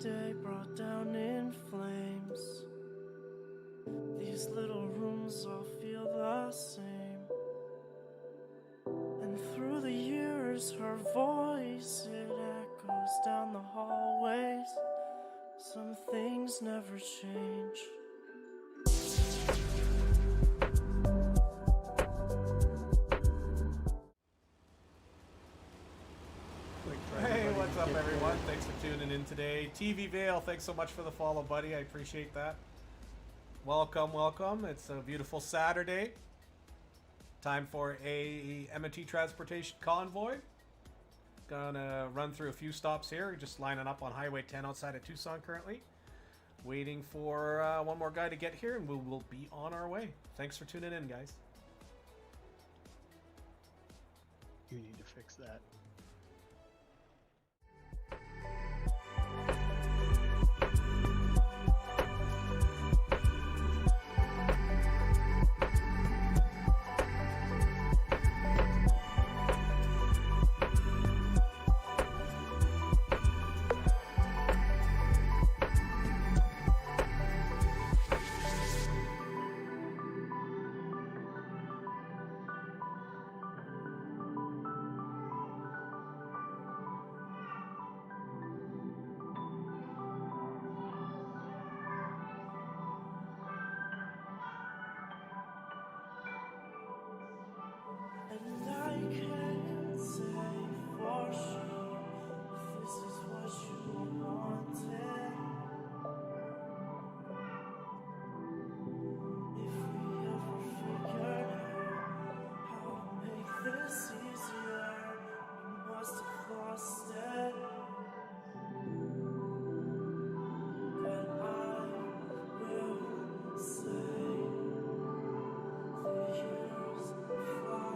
day brought down in flames. These little rooms all feel the same. And through the years, her voice, it echoes down the hallways. Some things never change. Hey, what's up, everyone? Thanks for tuning in today. TV Vale, thanks so much for the follow, buddy. I appreciate that. Welcome, welcome. It's a beautiful Saturday. Time for a T Transportation Convoy. Gonna run through a few stops here. Just lining up on Highway 10 outside of Tucson currently. Waiting for one more guy to get here, and we will be on our way. Thanks for tuning in, guys. You need to fix that. And I can't say for sure if this is what you wanted. If we ever figured out how to make this easier, we must have lost it. But I will say the years fly.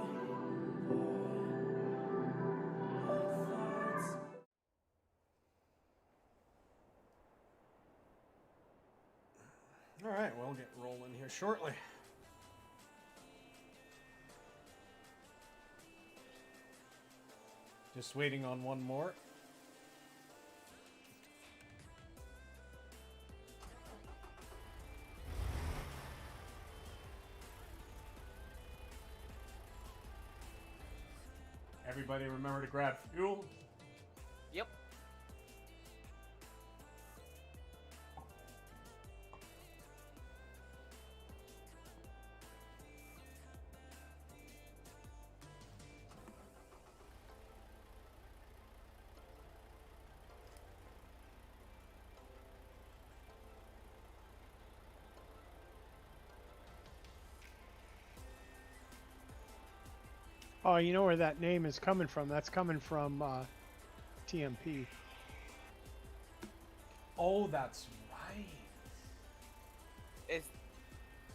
All right, we'll get rolling here shortly. Just waiting on one more. Everybody remember to grab fuel. Yep. Oh, you know where that name is coming from? That's coming from TMP. Oh, that's right. Is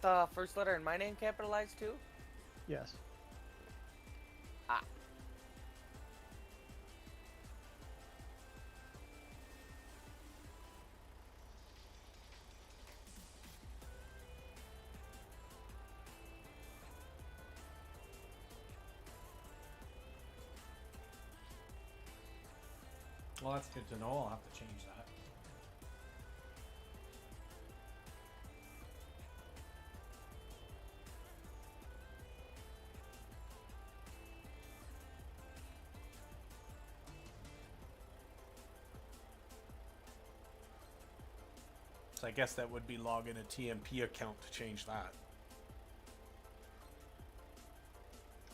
the first letter in my name capitalized too? Yes. Ah. Well, that's good to know. I'll have to change that. So I guess that would be log in a TMP account to change that.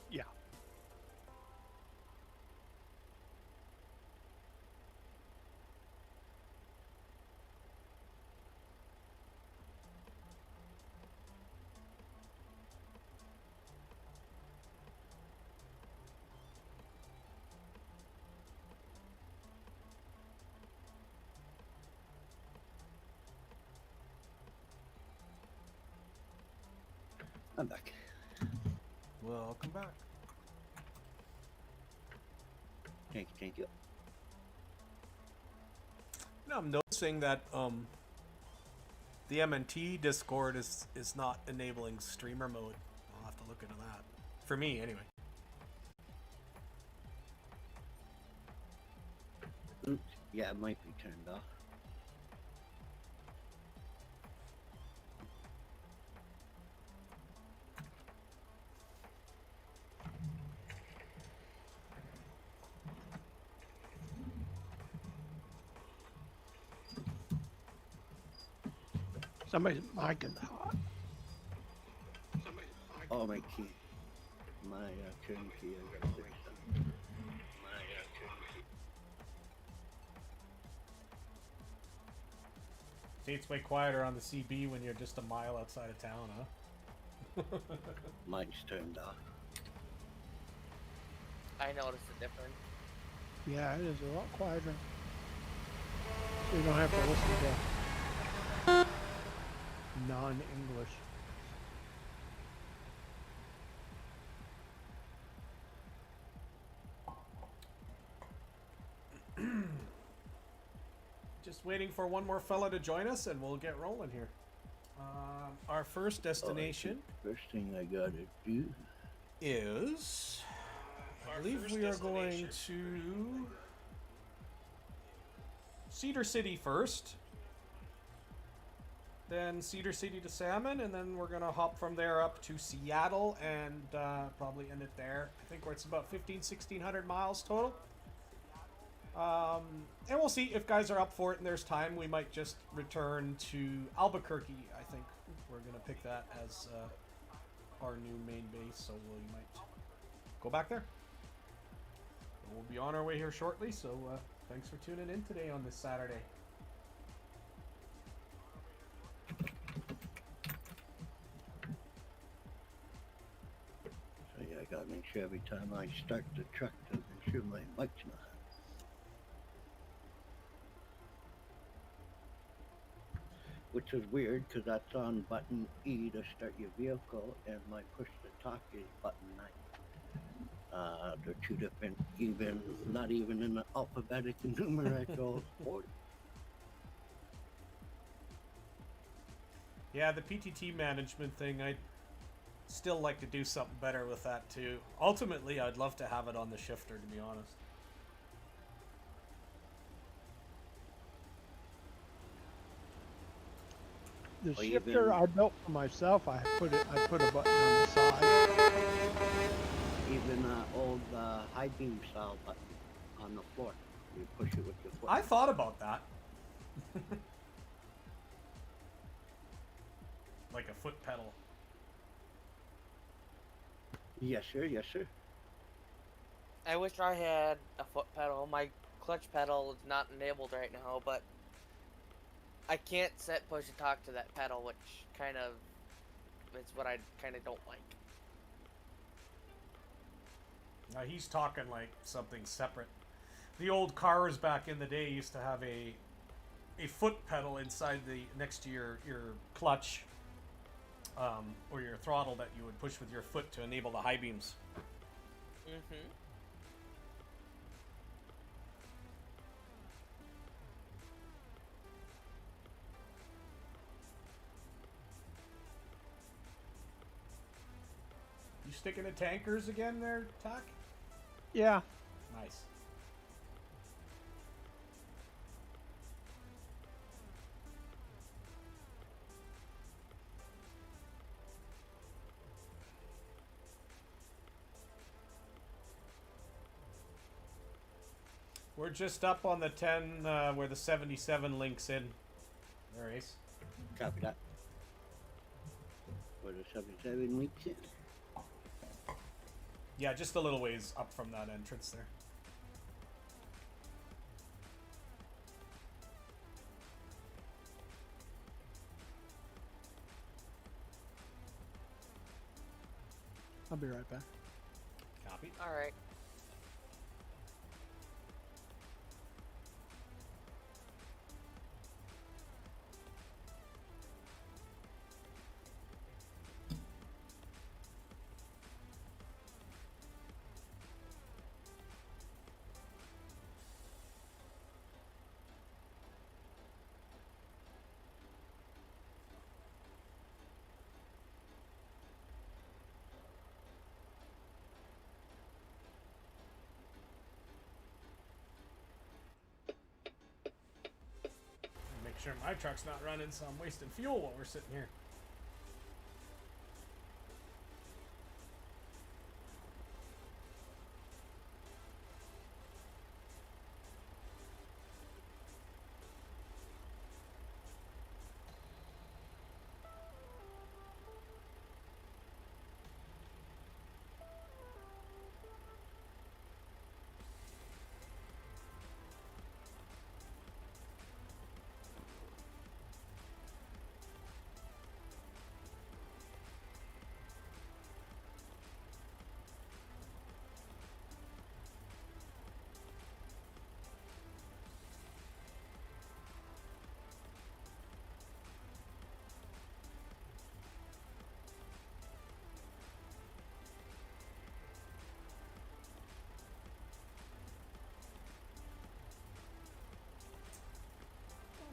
Yeah. I'm back. Welcome back. Thank you. Now I'm noticing that the MNT Discord is not enabling streamer mode. I'll have to look into that. For me, anyway. Yeah, it might be turned off. Somebody's mic is hot. Oh, my key. My turnkey. I gotta fix that. My turnkey. See, it's way quieter on the CB when you're just a mile outside of town, huh? Mine's turned off. I noticed a difference. Yeah, it is a lot quieter. So you don't have to listen to non-English. Just waiting for one more fella to join us and we'll get rolling here. Our first destination First thing I gotta do. is... I believe we are going to Cedar City first. Then Cedar City to Salmon, and then we're going to hop from there up to Seattle and probably end it there. I think it's about 1,600 miles total. And we'll see if guys are up for it and there's time. We might just return to Albuquerque. I think we're going to pick that as our new main base, so we might go back there. We'll be on our way here shortly, so thanks for tuning in today on this Saturday. So yeah, I gotta make sure every time I start the truck to make sure my mic's not. Which is weird because that's on button E to start your vehicle, and my push to talk is button 9. They're two different, even not even in the alphabetic and numerical order. Yeah, the PTT management thing, I'd still like to do something better with that too. Ultimately, I'd love to have it on the shifter, to be honest. The Or shifter even- I built for myself, I put a button on the side. Even old high beam style button on the floor. You push it with your foot. I thought about that. Like a foot pedal. Yes, sir. Yes, sir. I wish I had a foot pedal. My clutch pedal is not enabled right now, but I can't set push and talk to that pedal, which kind of is what I kind of don't like. Now he's talking like something separate. The old cars back in the day used to have a foot pedal inside the next to your clutch, or your throttle that you would push with your foot to enable the high beams. Mm-hmm. You sticking to tankers again there, Tak? Yeah, Nice. We're just up on the 10 where the 77 links in. There, Ace. Copy that. Where the 77 weeks in. Yeah, just a little ways up from that entrance there. I'll be right back. Copy. All right. Make sure my truck's not running, so I'm wasting fuel while we're sitting here.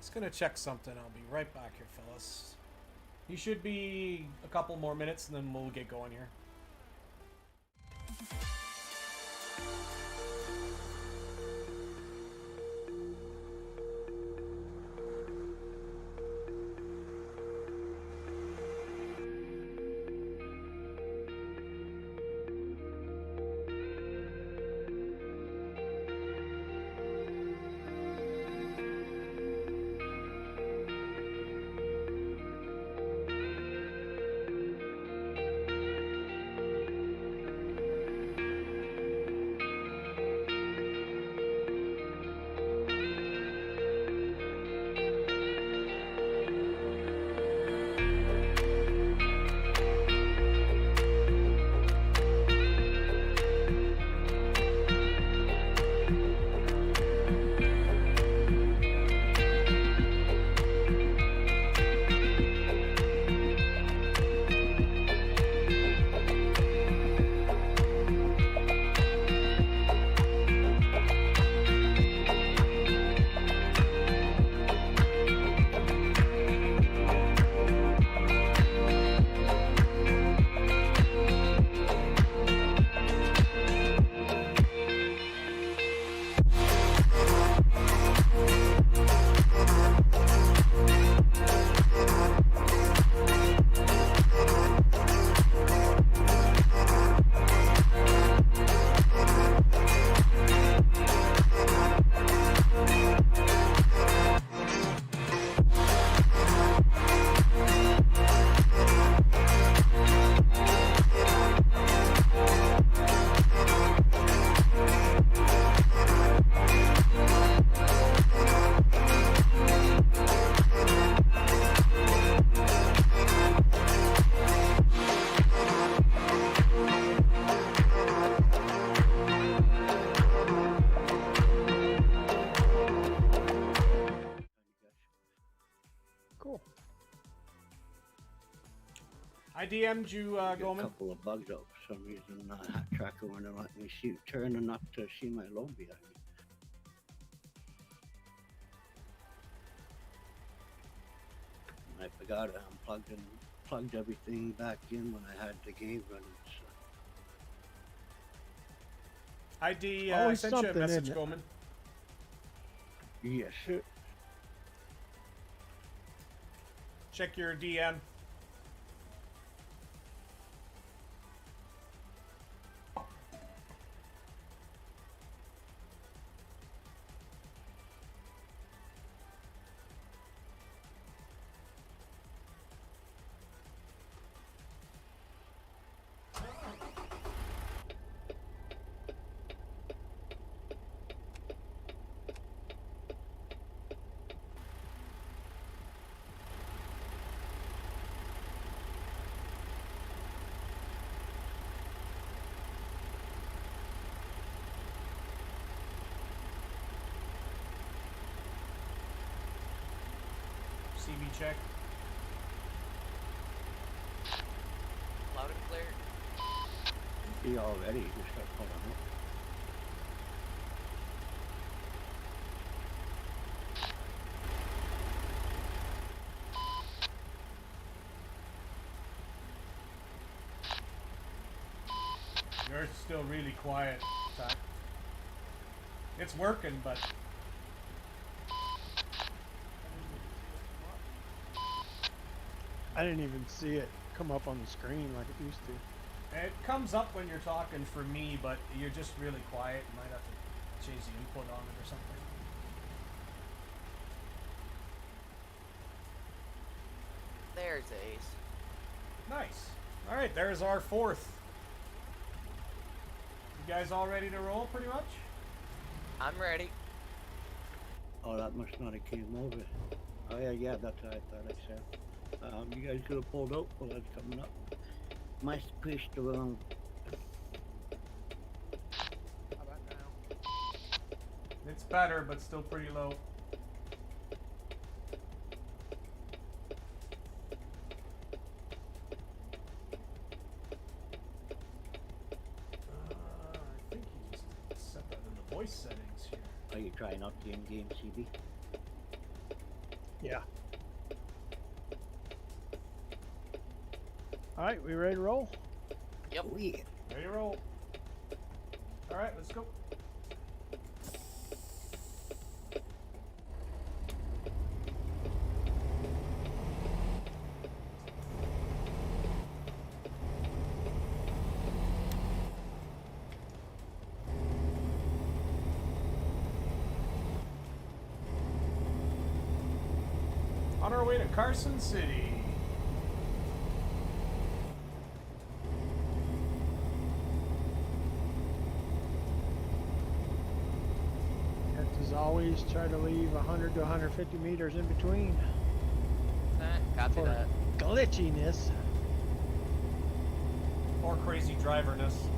Just gonna check something. I'll be right back here, fellas. He should be a couple more minutes, and then we'll get going here. Cool. I DM'd you, Got a Goldman. couple of bugs out for some reason. Hat tracker wouldn't let me see, turn enough to see my load behind me. I forgot I unplugged and plugged everything back in when I had the game running. So. ID, Always sent you a something, message, isn't it? Goldman. Yes. Check your DM. CV check. Loud and clear. See already, you can start pulling up. You're still really quiet, Ty. It's working, but I didn't even see it come up on the screen like it used to. it comes up when you're talking for me, but you're just really quiet. You might have to change the input on it or something. There's Ace. Nice. All right, there's our fourth. You guys all ready to roll, pretty much? I'm ready. Oh, that must not have came over. Oh yeah, that's what I thought I said. You guys could have pulled out while I was coming up. My pushed the wrong. How about now? It's better, but still pretty low. I think you just set that in the voice settings here. Are you trying out the in-game CB? Yeah. All right, we ready to roll? Yep. Oh, yeah. Ready to roll. All right, let's go. On our way to Carson City. As always, try to leave 100 to 150 meters in between Copy for that. glitchiness. Or crazy driverness.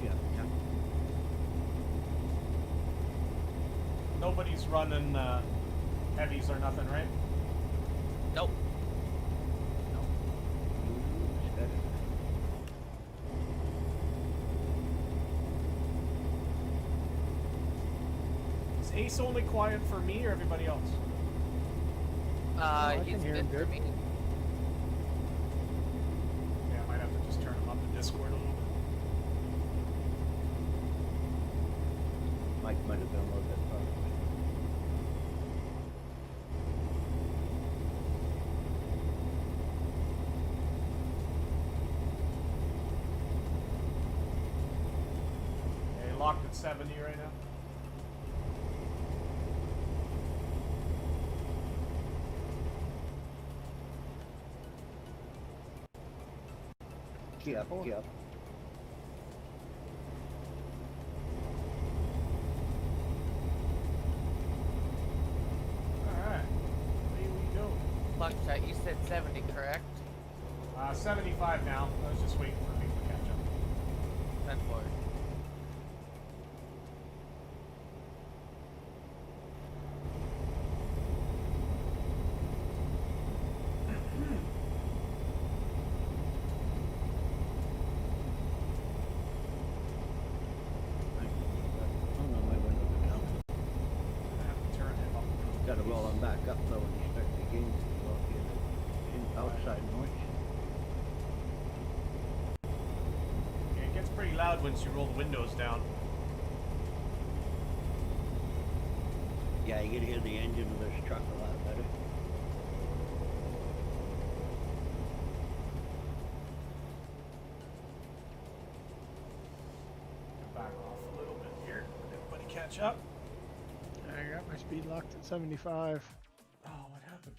Yeah, yeah. Nobody's running heavies or nothing, right? Nope. It's better. Is Ace only quiet for me or everybody else? I He's can hear good him for good. me. Yeah, I might have to just turn him up in Discord a little bit. Mike might have been a little bit far away. Yeah, locked at 70 right now. Yep, yep. Alright. Away we go. Buckshot, you said 70, correct? 75 now. I was just waiting for people to catch up. 10 forward. Oh no, my windows are down. I have to turn him up. Gotta roll them back up though when you start the game. You won't hear the outside noise. Yeah, it gets pretty loud once you roll the windows down. Yeah, you can hear the engine of this truck a lot better. Back off a little bit here. Everybody catch up. I got my speed locked at 75. Oh, what happened?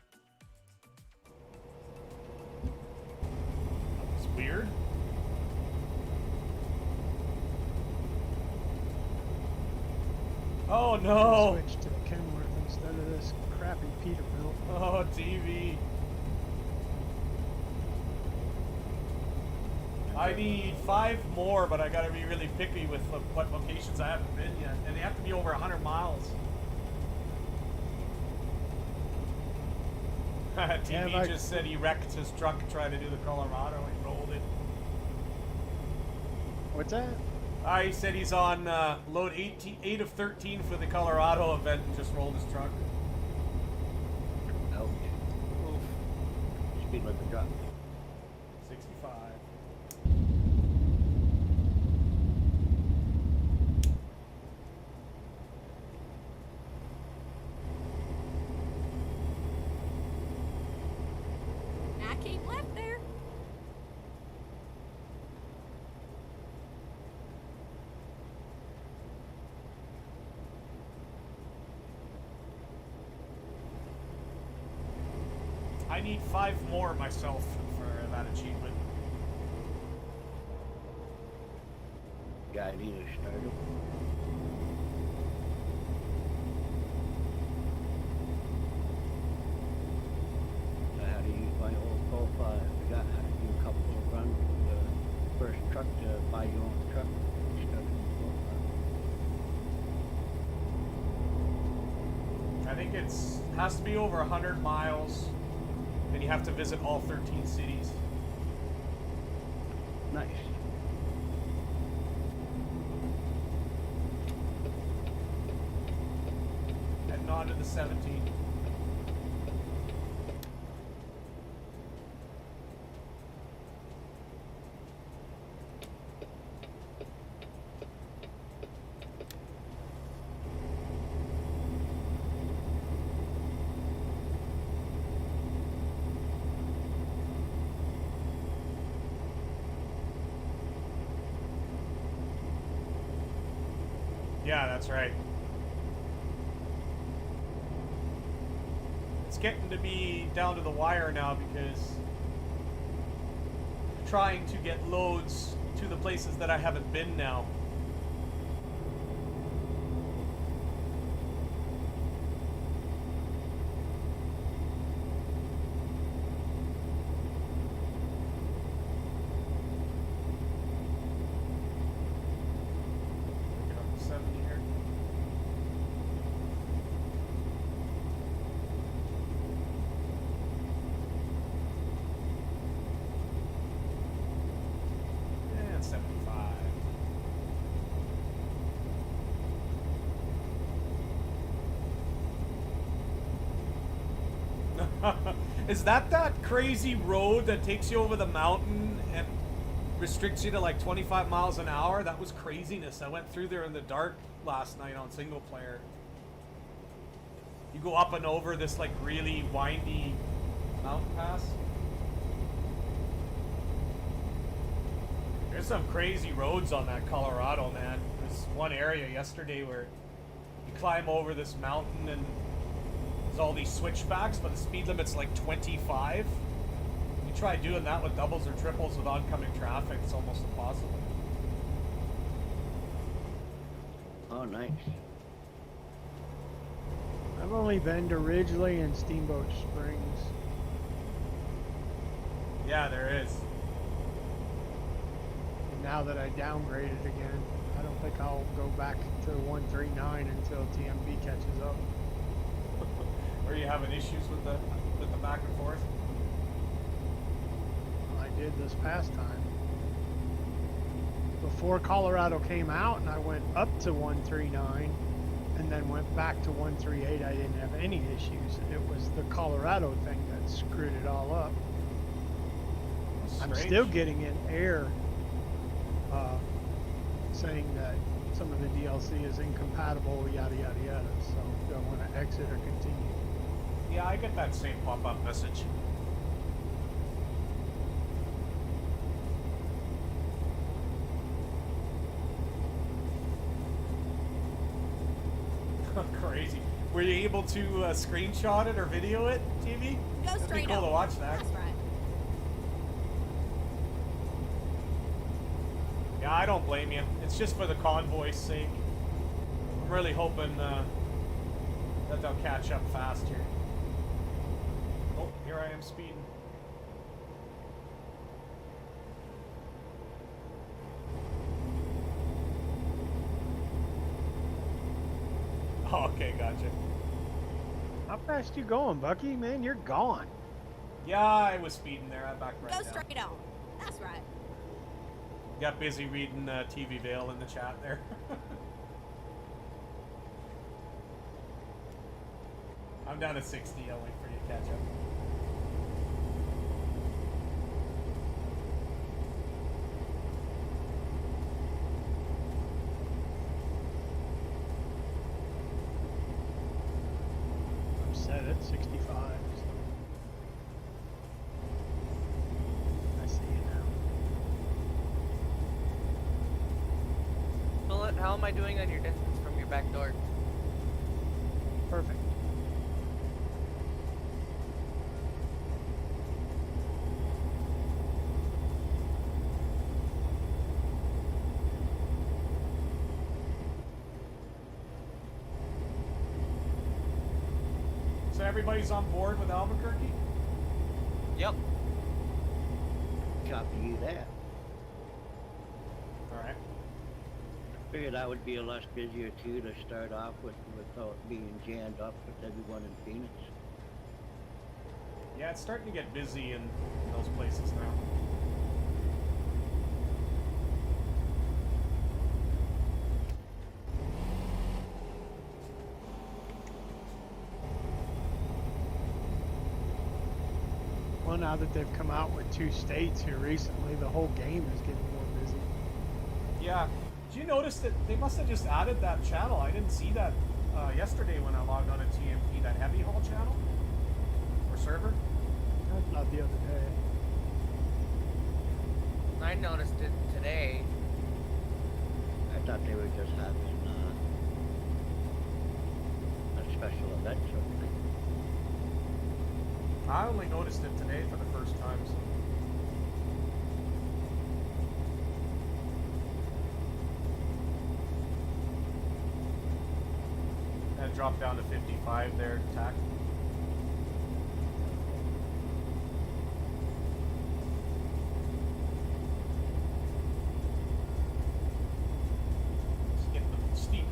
That was weird. Oh no! Switch to Kenworth instead of this crappy Peterbilt. Oh, TV. I need 5 more, but I gotta be really picky with what locations I haven't been yet. And they have to be over 100 miles. TV Yeah, like- just said he wrecked his truck trying to do the Colorado and rolled it. What's that? He said he's on load 8 of 13 for the Colorado event and just rolled his truck. Ouch. Speed limit drop. 65. I keep left there. I need 5 more myself for that achievement. Yeah, I need to start it. I had to use my old profile. I forgot how to do a couple of runs with the first truck to buy your own truck. Started in profile. I think it's has to be over 100 miles, and you have to visit all 13 cities. Nice. getting onto the 17. Yeah, that's right. It's getting to be down to the wire now because I'm trying to get loads to the places that I haven't been now. Get up to 70 here. And 75. Is that crazy road that takes you over the mountain and restricts you to like 25 miles an hour? That was craziness. I went through there in the dark last night on single player. You go up and over this like really windy mountain pass. There's some crazy roads on that Colorado, man. There's one area yesterday where you climb over this mountain and there's all these switchbacks, but the speed limit's like 25. You try doing that with doubles or triples with oncoming traffic, it's almost impossible. Oh, nice. I've only been to Ridgely and Steamboat Springs. Yeah, there is. And now that I downgraded again, I don't think I'll go back to 139 until TMB catches up. Are you having issues with the back and forth? I did this past time. Before Colorado came out and I went up to 139 and then went back to 138, I didn't have any issues. It was the Colorado thing that screwed it all up. That's I'm strange. still getting an error saying that some of the DLC is incompatible, yada yada yada. So do I want to exit or continue? Yeah, I get that same pop-up message. Crazy. Were you able to screenshot it or video it, TV? Go It'd be straight cool up. to watch that. That's right. Yeah, I don't blame you. It's just for the convoy's sake. I'm really hoping that they'll catch up fast here. Oh, here I am speeding. Oh, okay, gotcha. How fast you going, Bucky? Man, you're gone. Yeah, I was speeding there. I backed right Go down. straight on. That's right. Got busy reading TV Vale in the chat there. I'm down to 60. I'll wait for you to catch up. I'm set at 65. So. I see you now. Bullet, how am I doing on your distance from your back door? Perfect. So everybody's on board with Albuquerque? Yep. Copy you that. All right. Figured that would be a lot busier too to start off with without being jammed up with everyone in Phoenix. Yeah, it's starting to get busy in those places now. Well, now that they've come out with 2 states here recently, the whole game is getting more busy. Yeah. Did you notice that they must have just added that channel? I didn't see that yesterday when I logged on to TMP, that heavy haul channel or server. I thought the other day. I noticed it today. I thought they were just having a special event sort of thing. I only noticed it today for the first time. So. That dropped down to 55 there, tack. It's getting a bit steep.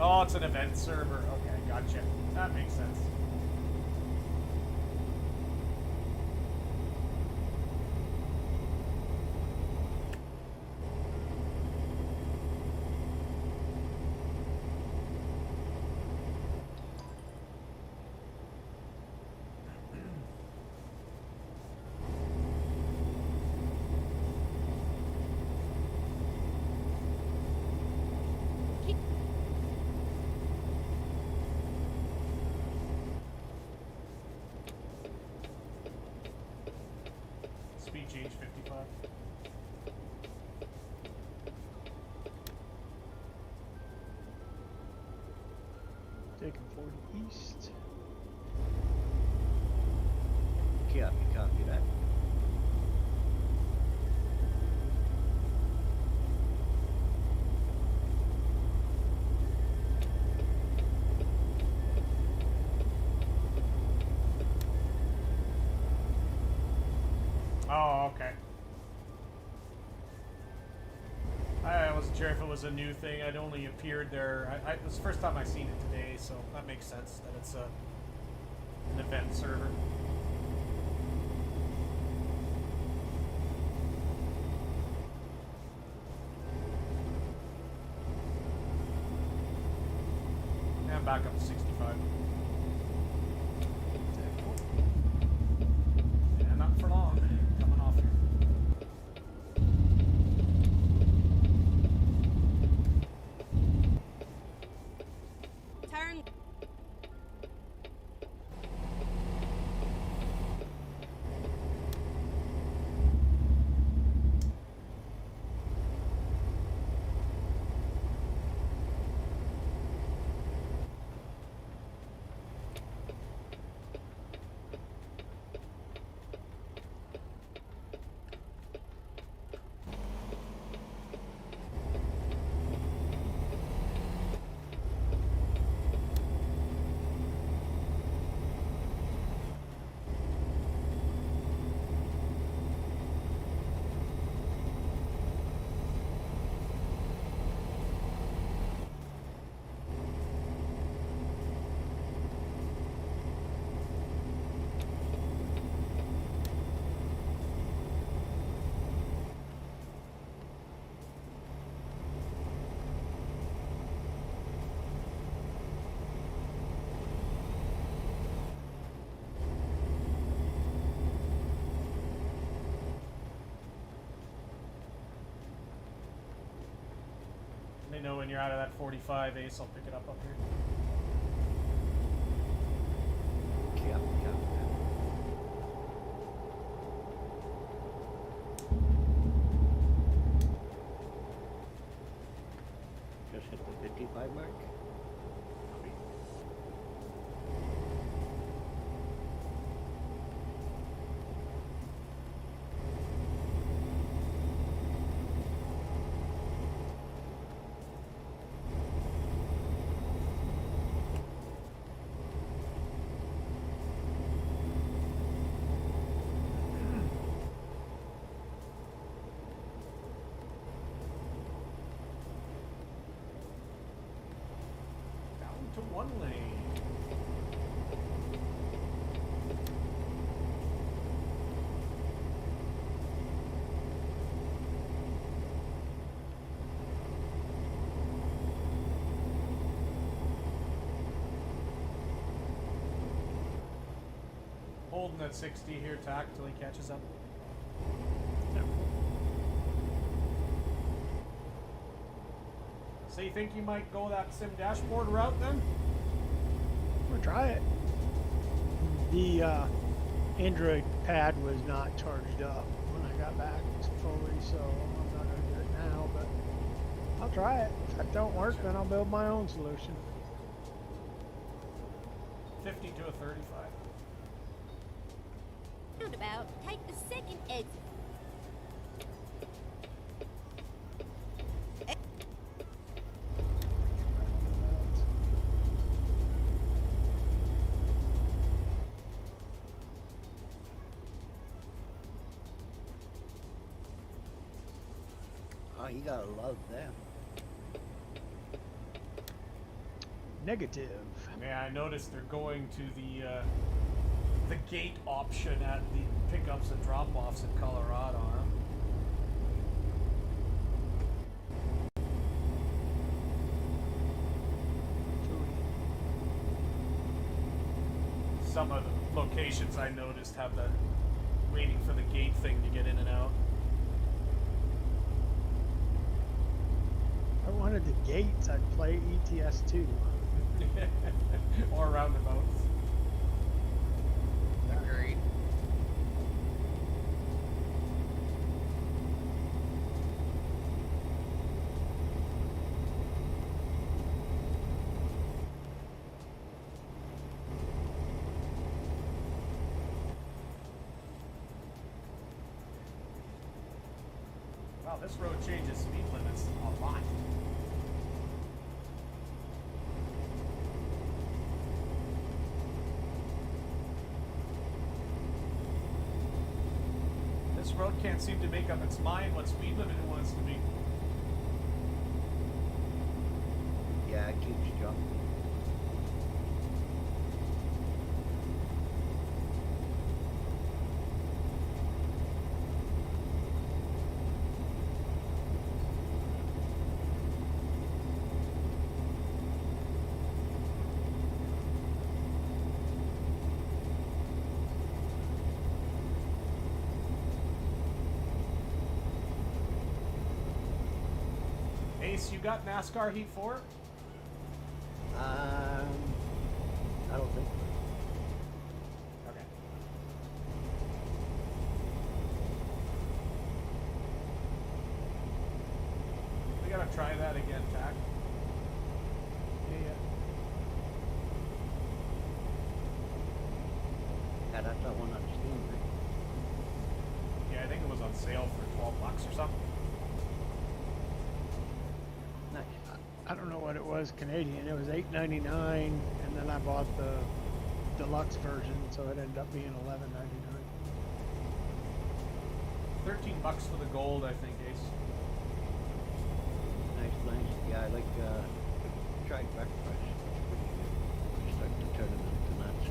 Oh, it's an event server. Okay, gotcha. That makes sense. Speed change 55. Taking 40 east. Copy that. Oh, okay. I wasn't sure if it was a new thing. It only appeared there. It was the first time I seen it today, so that makes sense that it's an event server. And I'm back up to 65. Yeah, not for long. Coming off here. Turn. They know when you're out of that 45 ace, I'll pick it up here. Copy that. Just hit the 55 mark. Down to one lane. him at 60 here, Tack, until he catches up. Yep. So you think you might go that sim dashboard route then? I'm gonna try it. The Android pad was not charged up when I got back fully, so I'm not gonna do it now, but I'll try it. If that don't work, then I'll build my own solution. 50 to a 35. Roundabout, take the second exit. Oh, you gotta love them. Negative. Yeah, I noticed they're going to the gate option at the pickups and drop-offs in Colorado, huh? Some of the locations I noticed have the waiting for the gate thing to get in and out. If I wanted the gates, I'd play ETS 2. Or roundabouts. Agreed. Wow, this road changes speed limits a lot. This road can't seem to make up its mind what speed limit it wants to be. Yeah, it keeps jumping. Ace, you got NASCAR Heat 4? I don't think so. Okay. We gotta try that again, Tack. Yeah. Yeah, that's that one on Steam, right? Yeah, I think it was on sale for $12 or something. Nice. I don't know what it was Canadian. It was $8.99, and then I bought the deluxe version, so it ended up being $11.99. $13 for the gold, I think, Ace. Nice. Yeah, I like tried breakfast. It's pretty good. Start to turn it into nuts.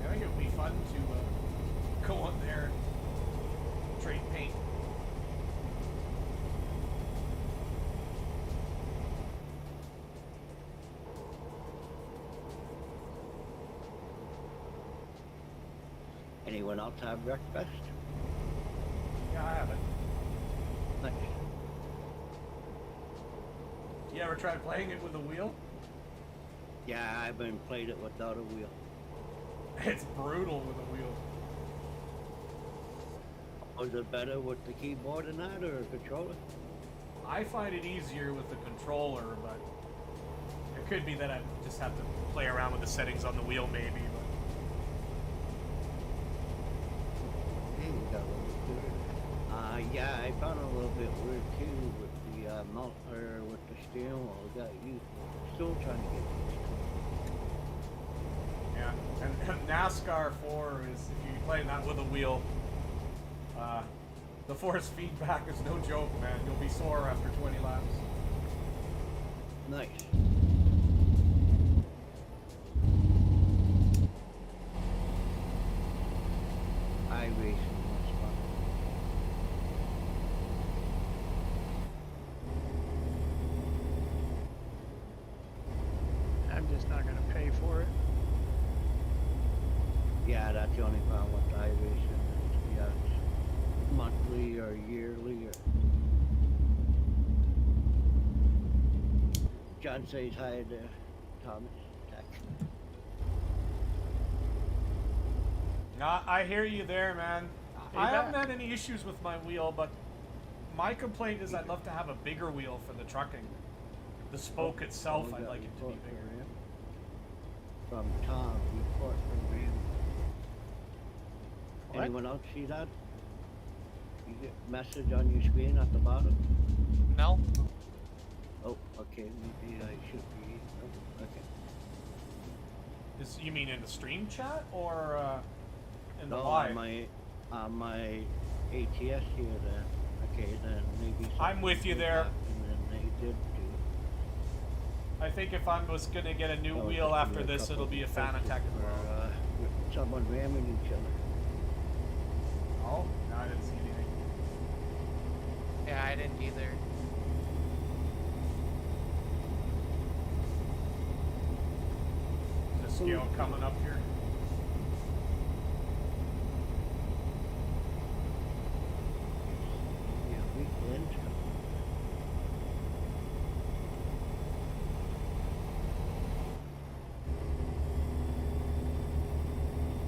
I think it would be fun to go on there and trade paint. Anyone else have breakfast? Yeah, I have it. Nice. You ever tried playing it with a wheel? Yeah, I've been played it without a wheel. It's brutal with a wheel. Was it better with the keyboard and that, or a controller? I find it easier with the controller, but it could be that I just have to play around with the settings on the wheel, maybe. But Hey, you got a little weird. Yeah, I found it a little bit weird too with the mount or with the steering wheel. We got you still trying to get used to it. yeah, and NASCAR 4 is if you play that with a wheel. The force feedback is no joke, man. You'll be sore after 20 laps. Nice. I race in one spot. I'm just not going to pay the only problem with iRacing. Yeah, it's monthly or yearly or. John says hi to Thomas. Tech. I hear you there, man. Hey, I haven't back. had any issues with my wheel, but my complaint is I'd love to have a bigger wheel for the trucking. The spoke itself, We I'd got like it to be report bigger. From Tom, report from Ram. What? Anyone else see that? You get message on your screen at the bottom? No? Oh, okay, maybe I should be. Oh, okay. You mean in the stream chat or in the No, live? on my ATS here then. Okay, then maybe. I'm with you something there. happened and they did do. I think if I was gonna get a new Oh, wheel just after give me this, couple it'll be a fan places attack as where, well. someone ramming each other. Oh, no, I didn't see anything. Yeah, I didn't either. Is the scale coming up here? Yeah, weekend.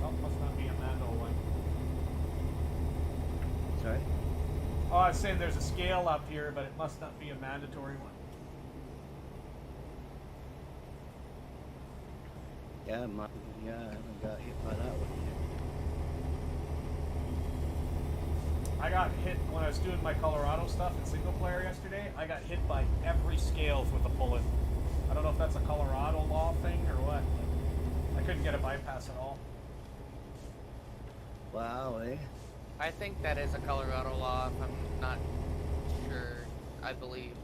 Oh, must not be a manual one. Sorry? Oh, I was saying there's a scale up here, but it must not be a mandatory one. Yeah, I haven't got hit by that one yet. I got hit when I was doing my Colorado stuff in single player yesterday. I got hit by every scales with a bullet. I don't know if that's a Colorado law thing or what. But I couldn't get a bypass at all. Wow, eh? I think that is a Colorado law, if I'm not sure. I believe.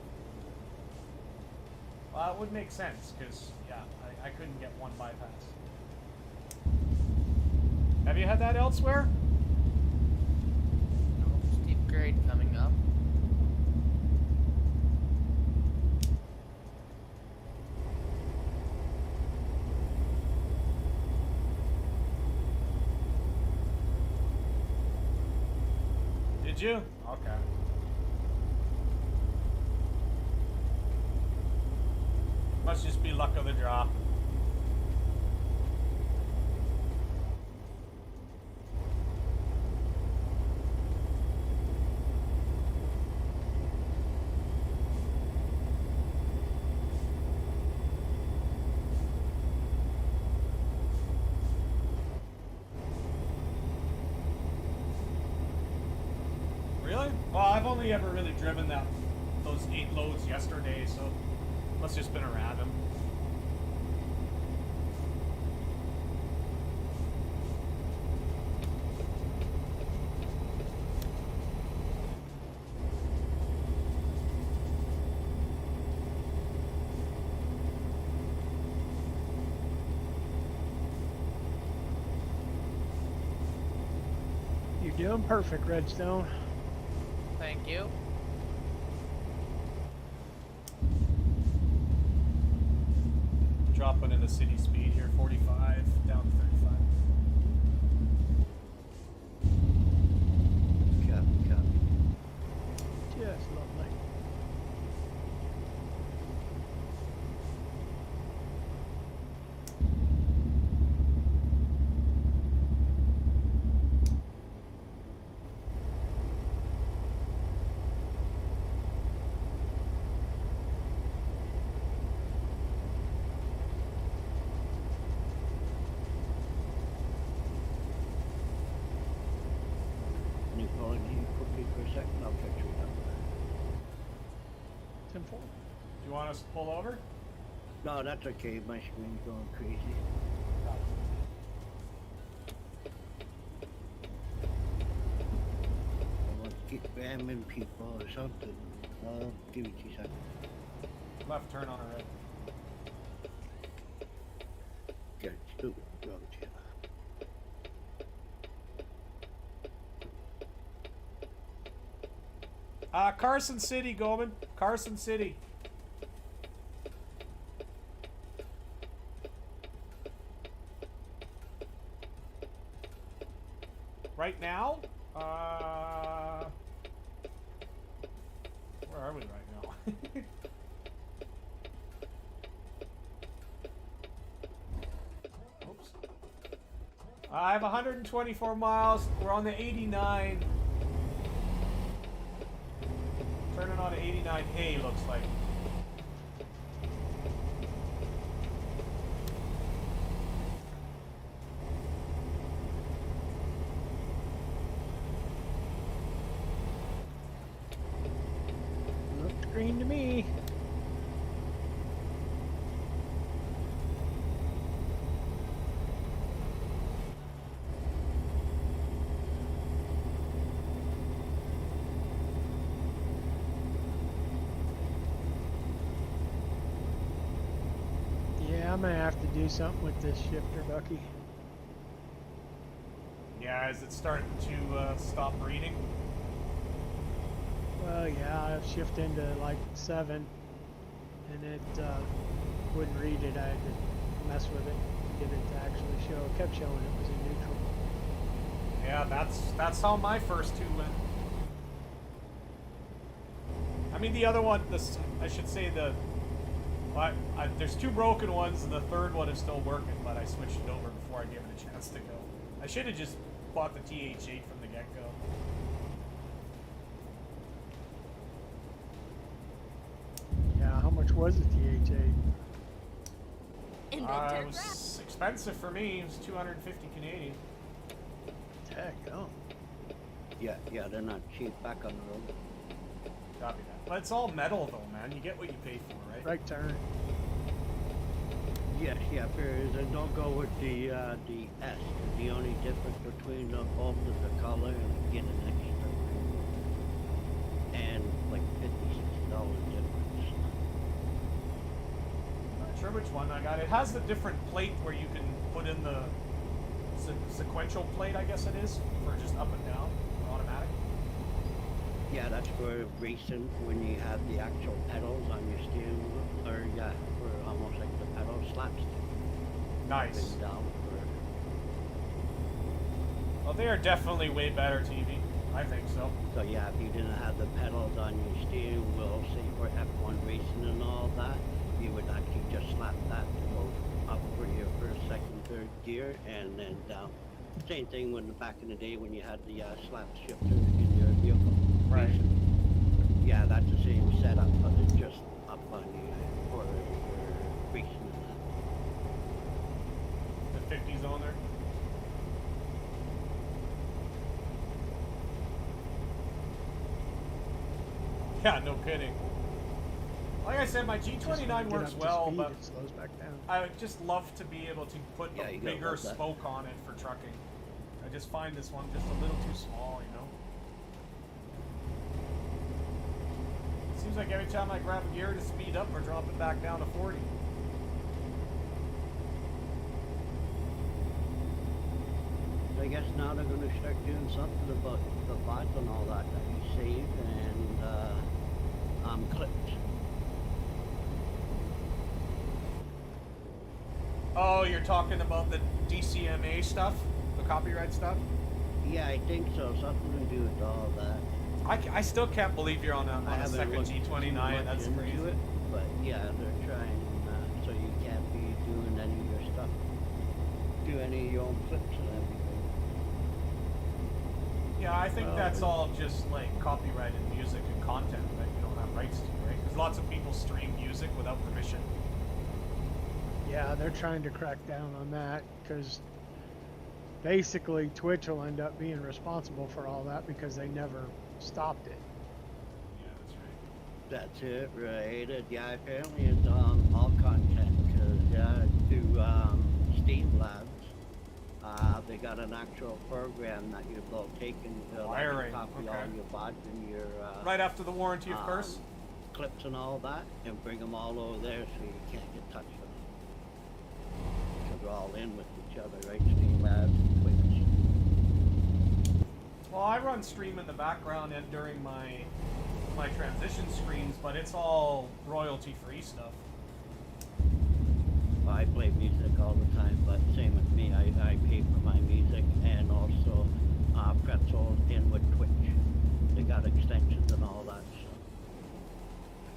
Well, it would make sense, because, yeah, I couldn't get one bypass. Have you had that elsewhere? Steep grade coming up. Did you? Okay. Must just be luck of the draw. Really? Well, I've only ever really driven those 8 loads yesterday, so must just been a random. You're doing perfect, Redstone. Thank you. Dropping in the city speed here, 45 down to 35. Copy. Just lovely. Can you pull in here quickly for a second? I'll catch you up. 10-4. Do you want us to pull over? No, that's okay. My screen's going crazy. I want to keep ramming people or something. Give me 2 seconds. Left turn on a red. Get stupid road here. Carson City, Goldman. Carson City. right now, where are we right now? Oops. I have 124 miles. We're on the 89. Turning on to 89A, looks like. Looked green to me. Yeah, I'm gonna have to do something with this shifter, Bucky. Yeah, is it starting to stop reading? Well, yeah, I shift into like 7, and it wouldn't read it. I had to mess with it to get it to actually show. It kept showing it was in neutral. Yeah, that's how my first two went. I mean, the other one, I should say there's 2 broken ones, and the third one is still working, but I switched it over before I gave it a chance to go. I should have just bought the TH8 from the get-go. Yeah, how much was the TH8? In the It dirt was expensive for me. It was 250 Canadian. Heck, oh. Yeah, they're not cheap back on the road. Copy that. But it's all metal, though, man. You get what you pay for, right? Right turn. Yes, yeah, there is. And don't go with the S. The only difference between both is the color and get an extra and like $56 difference. I'm not sure which one I got. It has the different plate where you can put in the sequential plate, I guess it is, for just up and down, automatic. Yeah, that's for racing when you have the actual pedals on your steering wheel, or yeah, for almost like the pedal slaps. Nice. Up and down for. Well, they are definitely way better TV. I think so. So yeah, if you didn't have the pedals on your steering wheel, say for F1 racing and all that, you would actually just slap that to go up for your first, second, third gear, and then down. Same thing when back in the day when you had the slap shifter in your vehicle. Right. Racing. Yeah, that's the same setup, but it's just up on you for racing. The 50s on there. Yeah, no kidding. Like I said, my G29 works well, but it slows back down. I would just love to be able to put Yeah, a you gotta bigger love that. spoke on it for trucking. I just find this one just a little too small, you know? It seems like every time I grab a gear to speed up or drop it back down to 40. I guess now they're going to start doing something about the VODs and all that you save and clips. Oh, you're talking about the DCMA stuff? The copyright stuff? Yeah, I think so. Something to do with all that. I still can't believe you're on a I haven't second looked too G29. much That's into crazy. it, but yeah, they're trying so you can't be doing any of your stuff. Do any of your own clips and everything. Yeah, I think Well, that's all just like copyrighted music and content that you don't have rights to, right? Because lots of people stream music without permission. Yeah, they're trying to crack down on that because basically Twitch will end up being responsible for all that because they never stopped it. Yeah, that's right. That's it, right? Yeah, apparently it's all content because through Steam Labs, they got an actual program that you're both taking to Wiring, copy okay. all your VODs and your Right after the warranty, of course. clips and all that, and bring them all over there so you can't get touched with them. So they're all in with each other, right? Steam Labs, Twitch. Well, I run stream in the background and during my transition screens, but it's all royalty-free stuff. Well, I play music all the time, but same with me. I pay for my music, and also Pretzel in with Twitch. They got extensions and all that. So.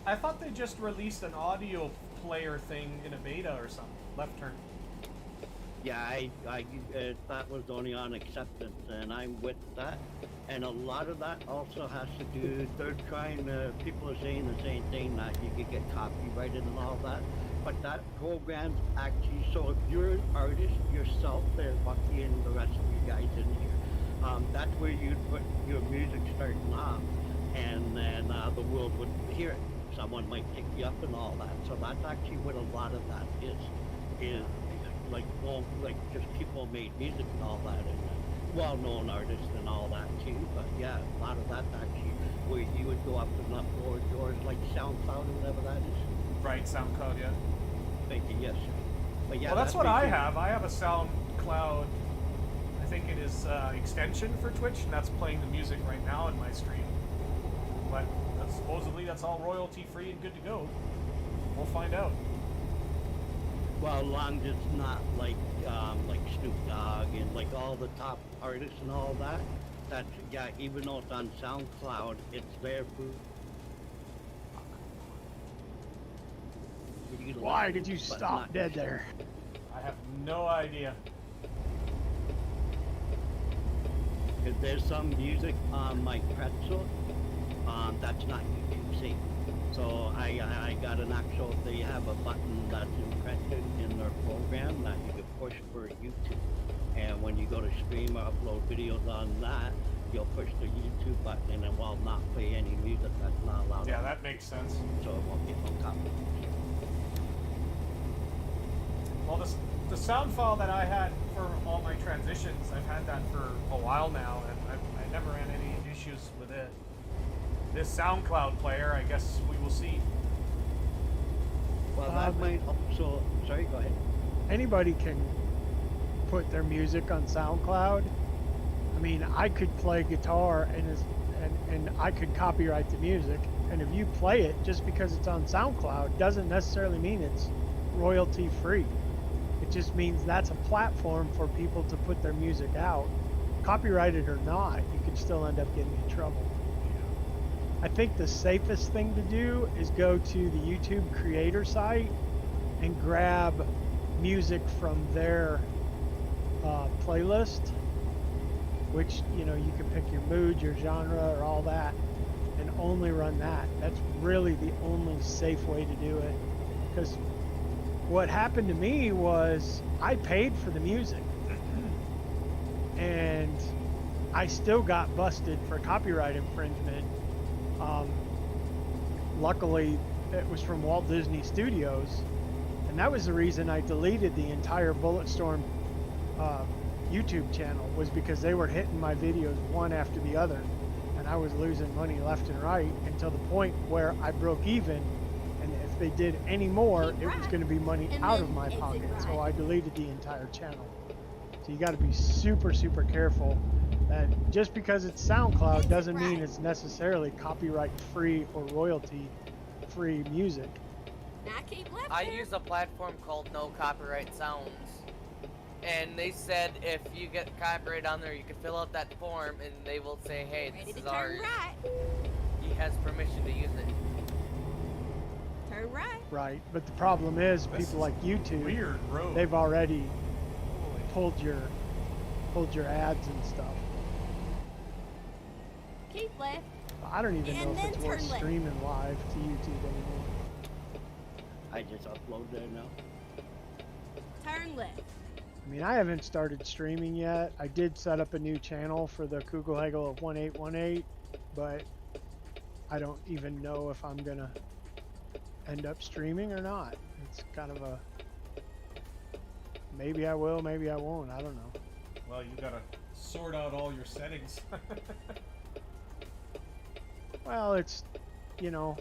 I thought they just released an audio player thing in a beta or something. Left turn. Yeah, that was only on acceptance, and I'm with that. And a lot of that also has to do, they're trying to, people are saying the same thing, that you could get copyrighted and all that. But that program's actually, so if you're an artist yourself, there, Bucky and the rest of you guys in here, that's where you'd put your music starting off, and then the world would hear it. Someone might pick you up and all that. So that's actually what a lot of that is like, well, like just people made music and all that, and well-known artists and all that too. But yeah, a lot of that's actually where you would go up and upload yours, like SoundCloud or whatever that is. Right, SoundCloud, yeah. Thank you, yes. But yeah, Well, that's what I have. I have a SoundCloud, I think it is extension for Twitch, and that's playing the music right now in my stream. But supposedly that's all royalty-free and good to go. We'll find out. Well, long as it's not like Snoop Dogg and like all the top artists and all that. That's, yeah, even though it's on SoundCloud, it's there for. Why did you stop dead there? I have no idea. Because there's some music on my Pretzel, that's not YouTube safe. So I got an actual, they have a button that's imprinted in their program that you can push for YouTube. And when you go to stream or upload videos on that, you'll push the YouTube button and it will not play any music that's not allowed. Yeah, that makes sense. So it won't get no copyright. Well, the sound file that I had for all my transitions, I've had that for a while now, and I never had any issues with it. This SoundCloud player, I guess we will see. Well, that might also, sorry, go ahead. Anybody can put their music on SoundCloud. I mean, I could play guitar and I could copyright the music, and if you play it just because it's on SoundCloud doesn't necessarily mean it's royalty free. It just means that's a platform for people to put their music out. Copyrighted or not, you could still end up getting in trouble. I think the safest thing to do is go to the YouTube creator site and grab music from their playlist, which, you know, you can pick your mood, your genre, or all that, and only run that. That's really the only safe way to do it. Because what happened to me was I paid for the music and I still got busted for copyright infringement. Luckily, it was from Walt Disney Studios, and that was the reason I deleted the entire Bulletstorm YouTube channel, was because they were hitting my videos one after the other, and I was losing money left and right until the point where I broke even, and if they did any more, it was going to be money out of my pocket, so I deleted the entire channel. So you got to be super, super careful. That just because it's SoundCloud doesn't mean it's necessarily copyright free or royalty free music. I use a platform called No Copyright Sounds, and they said if you get copyright on there, you can fill out that form and they will say, hey, this is ours. He has permission to use it. Turn right. Right, but the problem is people like YouTube, Weird road. they've already pulled your ads and stuff. Keep left. I don't even And know if it's then worth turn left. streaming live to YouTube anymore. I just upload there now. Turn left. I mean, I haven't started streaming yet. I did set up a new channel for the Kugelhagel of 1818, but I don't even know if I'm gonna end up streaming or not. It's kind of a maybe I will, maybe I won't. I don't know. Well, you gotta sort out all your settings. Well, it's, you know,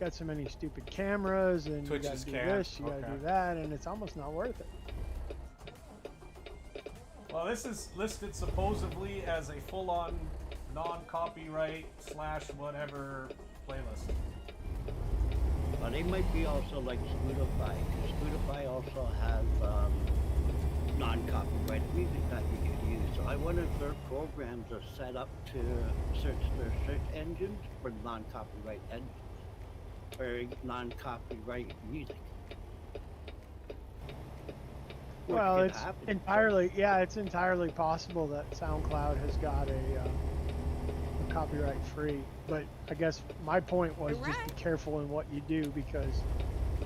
got so many stupid cameras, and Twitch you gotta is do cam. this, you gotta Okay. do that, and it's almost not worth it. Well, this is listed supposedly as a full-on non-copyright / whatever playlist. But it might be also like Spotify. Spotify also has non-copyrighted music that you can use. So I wonder if their programs are set up to search their search engines for non-copyright engines or non-copyright music. Which Well, could it's happen. entirely, yeah, it's entirely possible that SoundCloud has got a copyright free. But I guess my point was just be careful in what you do, because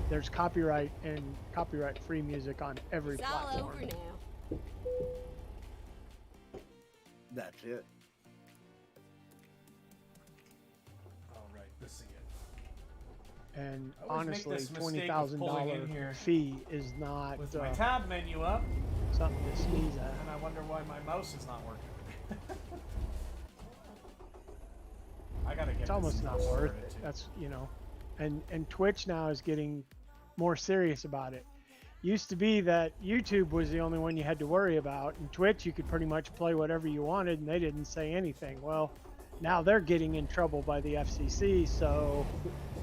there's copyright and copyright free music on every It's all platform. over now. That's it. All right, this is it. And I always make honestly, this mistake of pulling in here $20,000 fee is not With my tab menu up, something to sneeze at. and I wonder why my mouse is not working. I gotta get It's almost this not sorted worth it. too. That's, you know, and Twitch now is getting more serious about it. Used to be that YouTube was the only one you had to worry about, and Twitch you could pretty much play whatever you wanted and they didn't say anything. Well, now they're getting in trouble by the FCC, so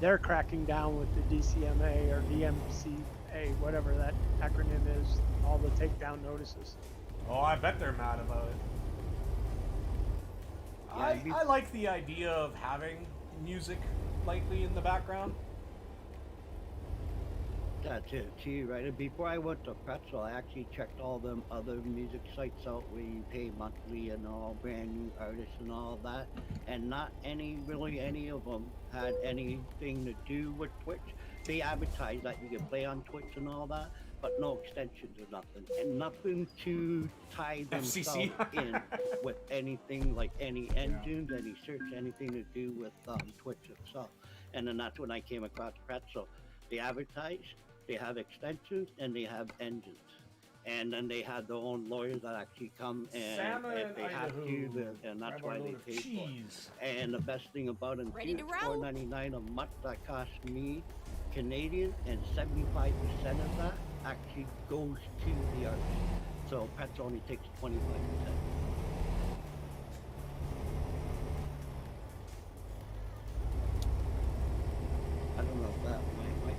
they're cracking down with the DCMA or DMCA, whatever that acronym is, all the takedown notices. Oh, I bet they're mad about it. Yeah, I like the idea of having music lightly in the background. That's it, too, right? And before I went to Pretzel, I actually checked all them other music sites out where you pay monthly and all brand new artists and all that. And not really any of them had anything to do with Twitch. They advertise that you can play on Twitch and all that, but no extensions or nothing. And nothing to tie themselves FCC. in with anything like any engines, any search, anything to do with Twitch itself. And then that's when I came across Pretzel. They advertise, they have extensions, and they have engines. And then they have their own lawyers that actually come and Salmon if they have Idaho. to, and that's Grab our why they load of pay for it. cheese. And the best thing about them Ready too, to roll? $4.99 a month. That costs me Canadian, and 75% of that actually goes to the artist. So Pets only takes 25%. I don't know if that might.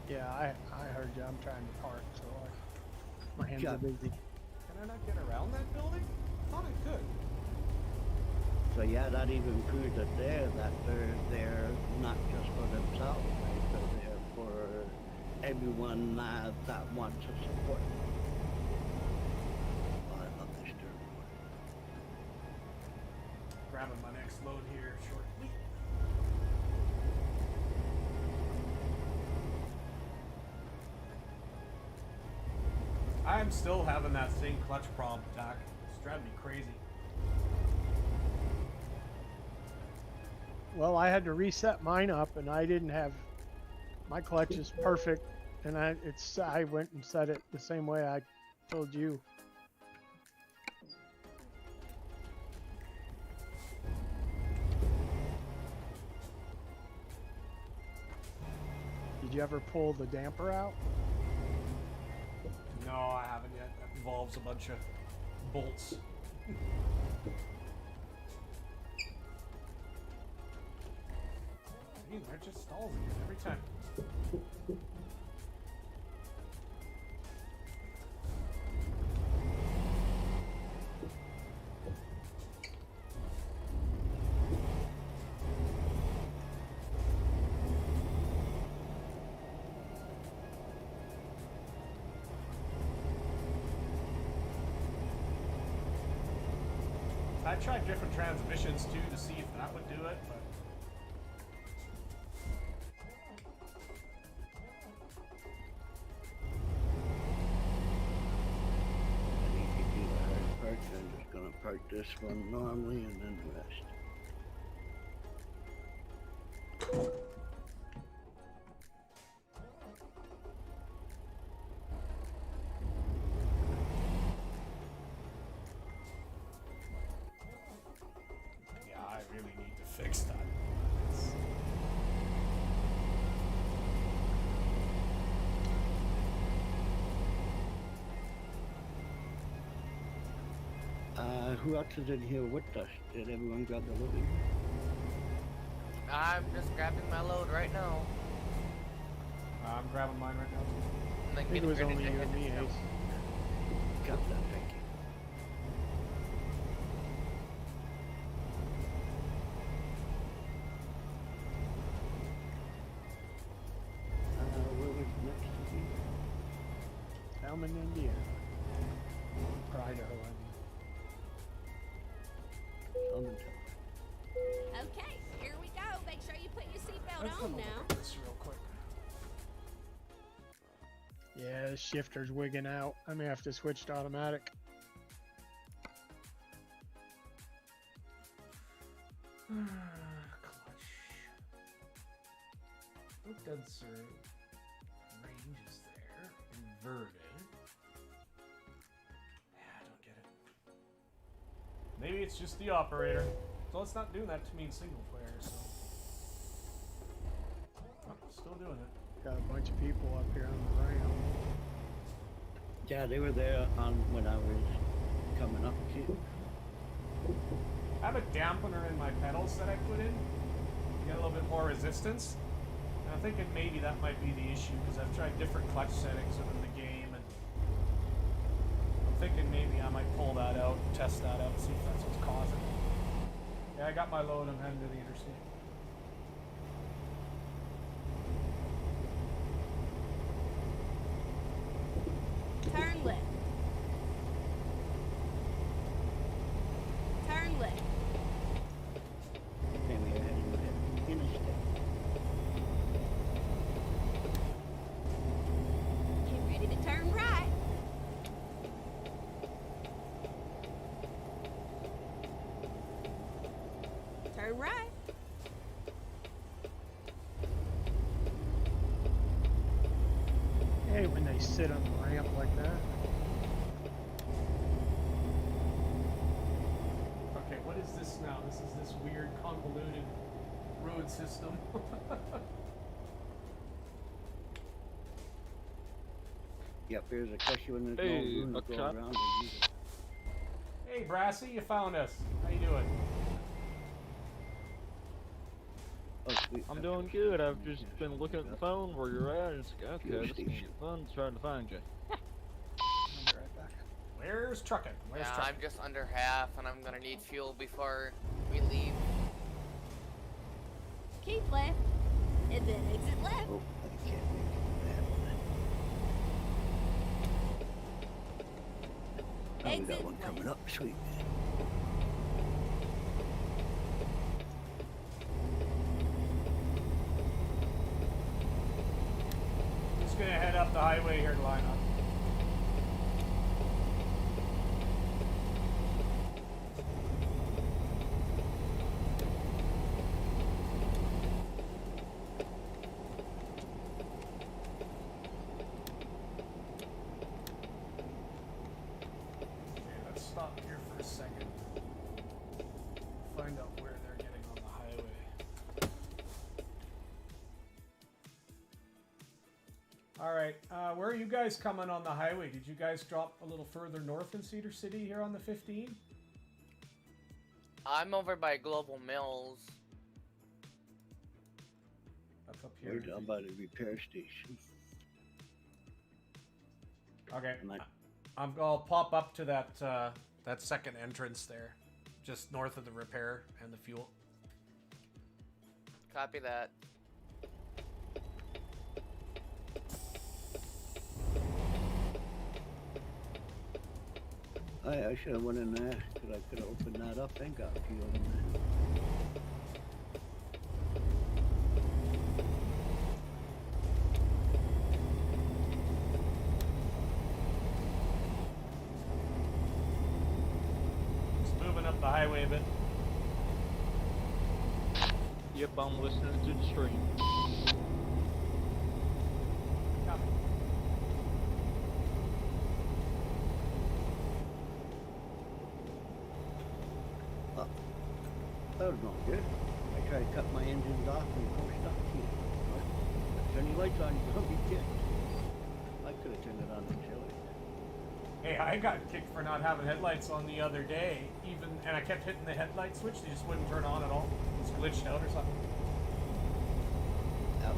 Yeah, I heard you. I'm trying to park, so my hands Yeah. are busy. Can I not get around that building? I thought I could. So yeah, that even proves it there that they're not just for themselves, right? They're there for everyone that wants to support. Oh, I love this dirt road. Grabbing my next load here shortly. I'm still having that same clutch problem, Doc. It's driving me crazy. Well, I had to reset mine up, and I didn't have my clutch is perfect, and I went and set it the same way I told you. Did you ever pull the damper out? No, I haven't yet. That involves a bunch of bolts. There just stalls again every time. I tried different transmissions too to see if that would do it, but I need to do the hard part, so I'm just gonna park this one normally and then the rest. yeah, I really need to fix that. Who else is in here with us? Did everyone grab the load? I'm just grabbing my load right now. I'm grabbing mine right now. then I think get it was ready only to you hit and me, the snow. Ace. Got that, thank you. Where was next to be? Salmon, Indiana. Or Idaho, I mean. Summertime. Okay, here we go. Make sure you put your seatbelt Let's have a on look now. at this real quick. Yeah, the shifter's wigging out. I may have to switch to automatic. Clutch. Look dead through. Range is there. Inverted. Yeah, I don't get it. Maybe it's just the operator. So it's not doing that to me in single player, so. Oh, still doing it. Got a bunch of people up here on the ramp. Yeah, they were there on when I was coming up too. I have a dampener in my pedals that I put in to get a little bit more resistance. And I'm thinking maybe that might be the issue because I've tried different clutch settings within the game, and I'm thinking maybe I might pull that out, test that out, see if that's what's causing it. Yeah, I got my load. I'm heading to the interstate. Turn left. Turn left. And we were heading to the interstate. Get ready to turn right. Turn right. Hey, when they sit on the ramp like that. Okay, what is this now? This is this weird convoluted road system. Yep, here's especially when there's Hey, no room to go Buckshot. around and use it. Hey, Brassy, you found us. How you doing? Oh, sweet. I'm that's doing what- good. I've just been looking at the phone where you're at. And it's like, okay, Fuel this is gonna station. get fun trying to find you. I'll be right back. Where's trucking? Where's Yeah, trucking? I'm just under half, and I'm gonna need fuel before we leave. Keep left. And then exit left. Oh, I can't make it that one. Oh, we got Exit one coming left. up, sweet. Just gonna head up the highway here to line up. Okay, let's stop here for a second. Find out where they're getting on the highway. All right, where are you guys coming on the highway? Did you guys drop a little further north in Cedar City here on the 15? I'm over by Global Mills. That's up We're here. down by the repair station. Okay, And I'll pop up to that that second entrance there, just north of the repair and the fuel. Copy that. I should have went in there because I could have opened that up and got fuel in there. Just moving up the highway a bit. Yep, I'm listening to the stream. Copy. That was not good. I tried to cut my engines off and go stop here. Turn your lights on, you're gonna be kicked. I could have turned it on and chili. Hey, I got kicked for not having headlights on the other day, and I kept hitting the headlight switch. They just wouldn't turn on at all. It's glitched out or something. Ouch.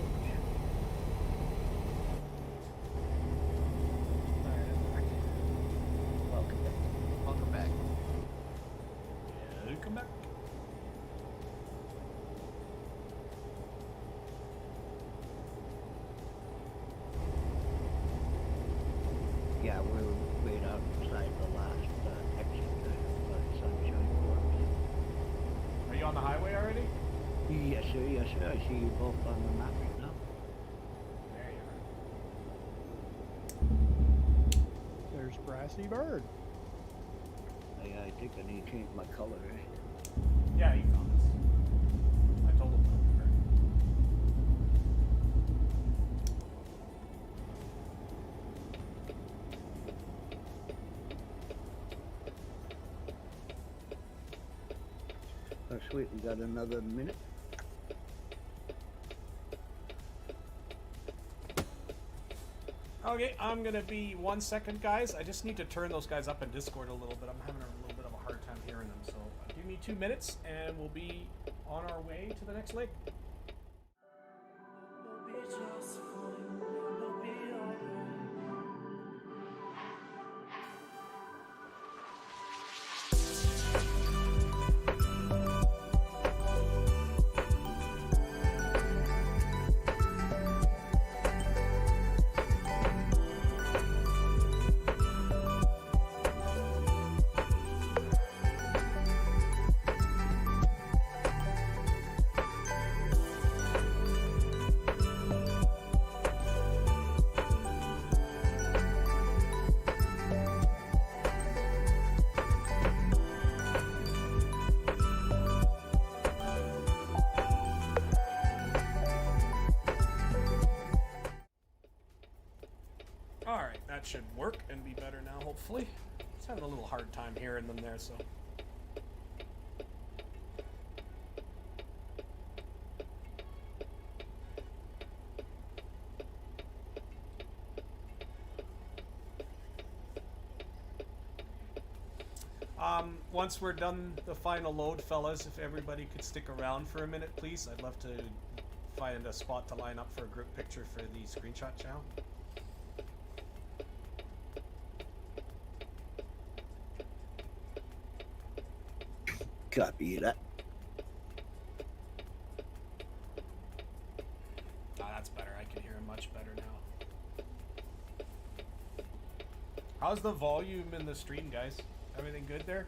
on the highway already? Yes, sir. Yes, sir. I see you both on the map right now. There you There's Brassy Bird. I think I need to change my color, right? are. Yeah, he found us. I told him. Oh, sweet. We got another minute. Okay, I'm gonna be 1 second, guys. I just need to turn those guys up in Discord a little bit. I'm having a little bit of a hard time hearing them, so give me 2 minutes and we'll be on our way to the next lake. We'll be just fine. We'll be alright. Alright, that should work and be better now, hopefully. Just having a little hard time hearing them there, so. Once we're done the final load, fellas, if everybody could stick around for a minute, please. I'd love to find a spot to line up for a group picture for the screenshot channel. Copy that. Ah, that's better. I can hear him much better now. How's the volume in the stream, guys? Everything good there?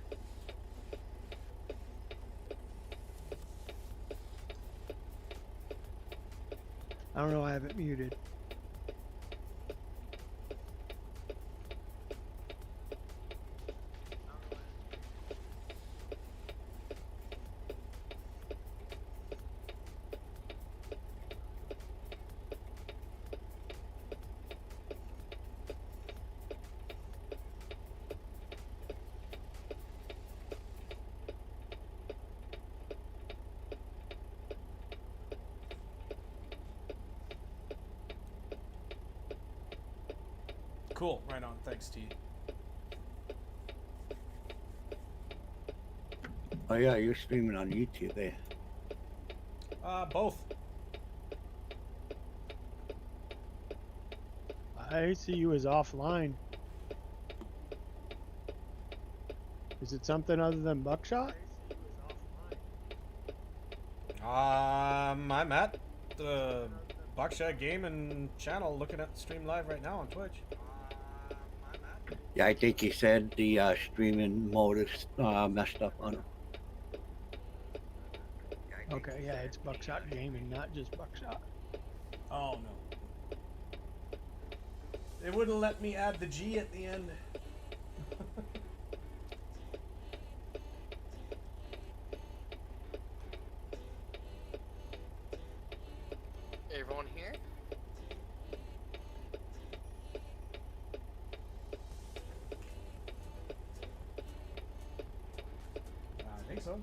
I don't know. I have it muted. Cool. Right on. Thanks, T. Oh yeah, you're streaming on YouTube, eh? Both. I see you as offline. Is it something other than buckshot? I'm at the Buckshot Gaming channel looking at the stream live right now on Twitch. Yeah, I think he said the streaming mode is messed up on him. Okay, yeah, it's buckshot gaming, not just buckshot. Oh no. They wouldn't let me add the G at the end. Everyone here? I think so.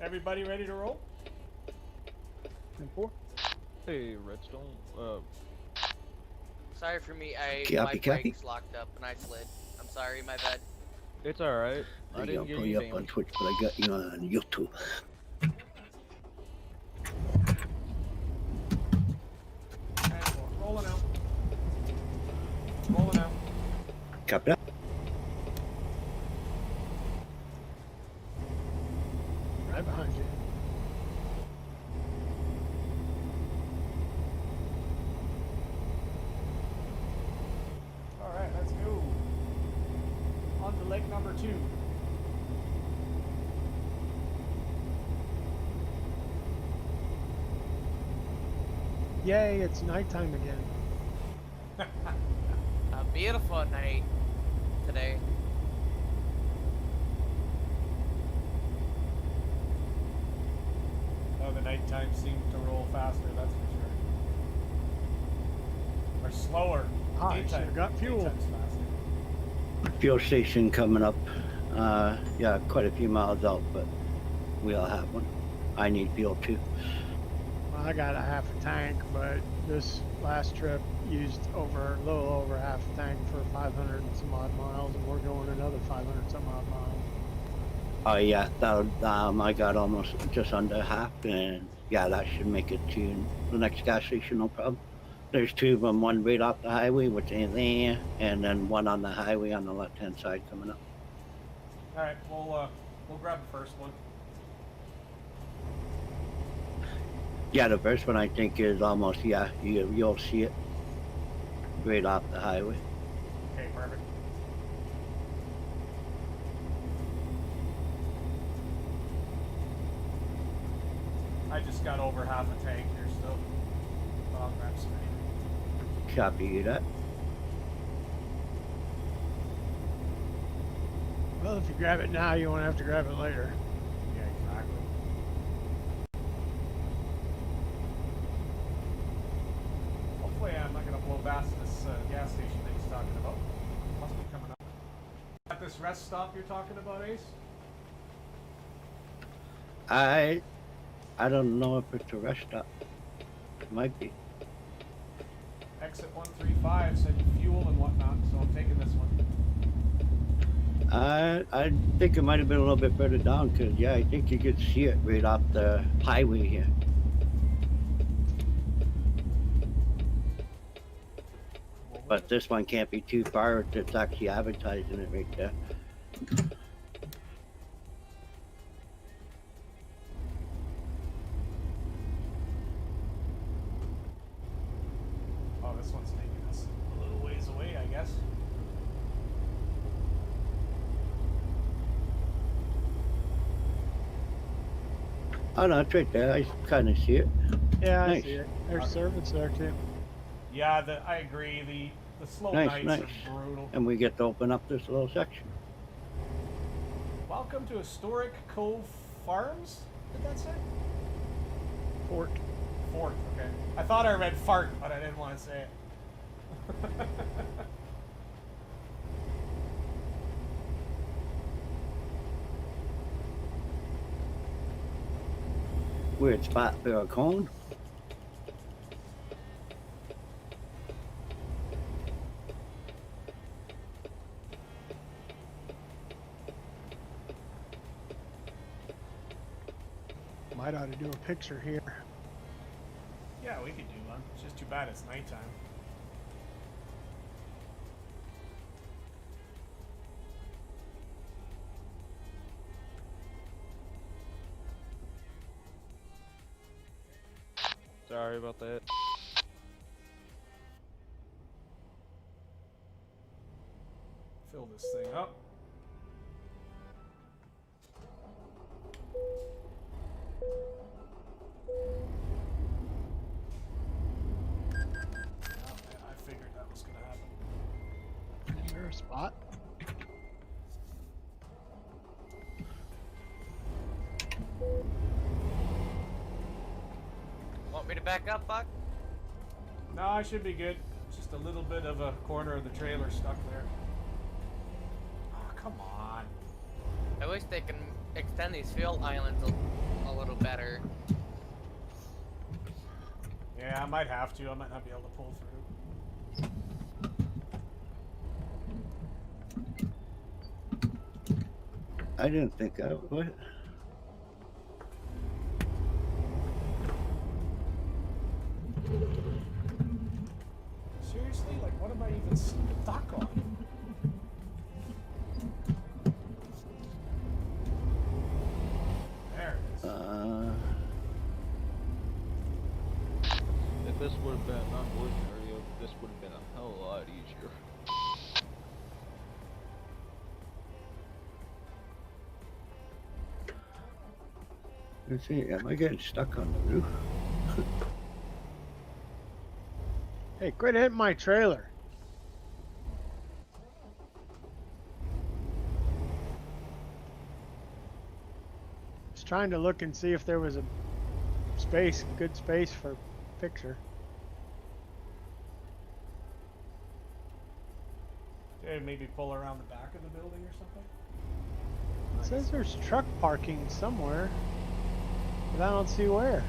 Everybody ready to roll? 4. Hey, Redstone. Sorry for me, my Copy. brakes locked up and I slid. I'm sorry, my bad. It's alright. I I'll didn't get pull any you up on damage. Twitch, but I got you on YouTube. And rolling out. Rolling out. Copy that. Right behind you. Alright, let's go. On to lake number 2. Yay, it's nighttime again. A beautiful night today. Oh, the nighttime seemed to roll faster, that's for sure. Or slower. Ah, I Daytime. should've got fuel. Daytime's faster. Fuel station coming up. Yeah, quite a few miles out, but we all have one. I need fuel too. Well, I got a half a tank, but this last trip used a little over half a tank for 500 and some odd miles, and we're going another 500 some odd miles. Oh yeah, I got almost just under half, and yeah, that should make it to the next gas station, no problem. There's two of them, one right off the highway, which ain't there, and then one on the highway on the left-hand side coming up. All right, we'll grab the first one. Yeah, the first one I think is almost, yeah, you'll see it right off the highway. Okay, perfect. I just got over half a tank here still. I'll grab some anyway. Copy that. Well, if you grab it now, you won't have to grab it later. Yeah, exactly. Hopefully I'm not going to blow past this gas station that he's talking about. Must be coming up. At this rest stop you're talking about, Ace? I don't know if it's a rest stop. It might be. Exit 135 said fuel and whatnot, so I'm taking this one. I think it might have been a little bit further down, because yeah, I think you could see it right off the highway here. But this one can't be too far. It's actually advertising it right there. Oh, this one's taking us a little ways away, I guess. Oh no, it's right there. I kind of see it. Yeah, Nice. I see it. There's service there too. Yeah, I agree. The slow Nice, nights nice. are brutal. And we get to open up this little section. Welcome to Historic Cove Farms? Did that say? Fort. Fort, okay. I thought I read fart, but I didn't want to say it. Weird spot for a cone. Might ought to do a picture here. Yeah, we could do one. It's just too bad it's nighttime. Sorry about that. Fill this thing up. Oh man, I figured that was gonna happen. Is there a spot? Want me to back up, Buck? No, I should be good. Just a little bit of a corner of the trailer stuck there. Oh, come on. I wish they can extend these fuel islands a little better. Yeah, I might have to. I might not be able to pull through. I didn't think I would. Seriously? Like, what am I even stuck on? There it is. If this would have been an unwood area, this would have been a hell of a lot easier. Let's see, am I getting stuck on the roof? Hey, quit hitting my trailer. Just trying to look and see if there was a space, good space for picture. Okay, maybe pull around the back of the building or something. It says there's truck parking somewhere, but I don't see where.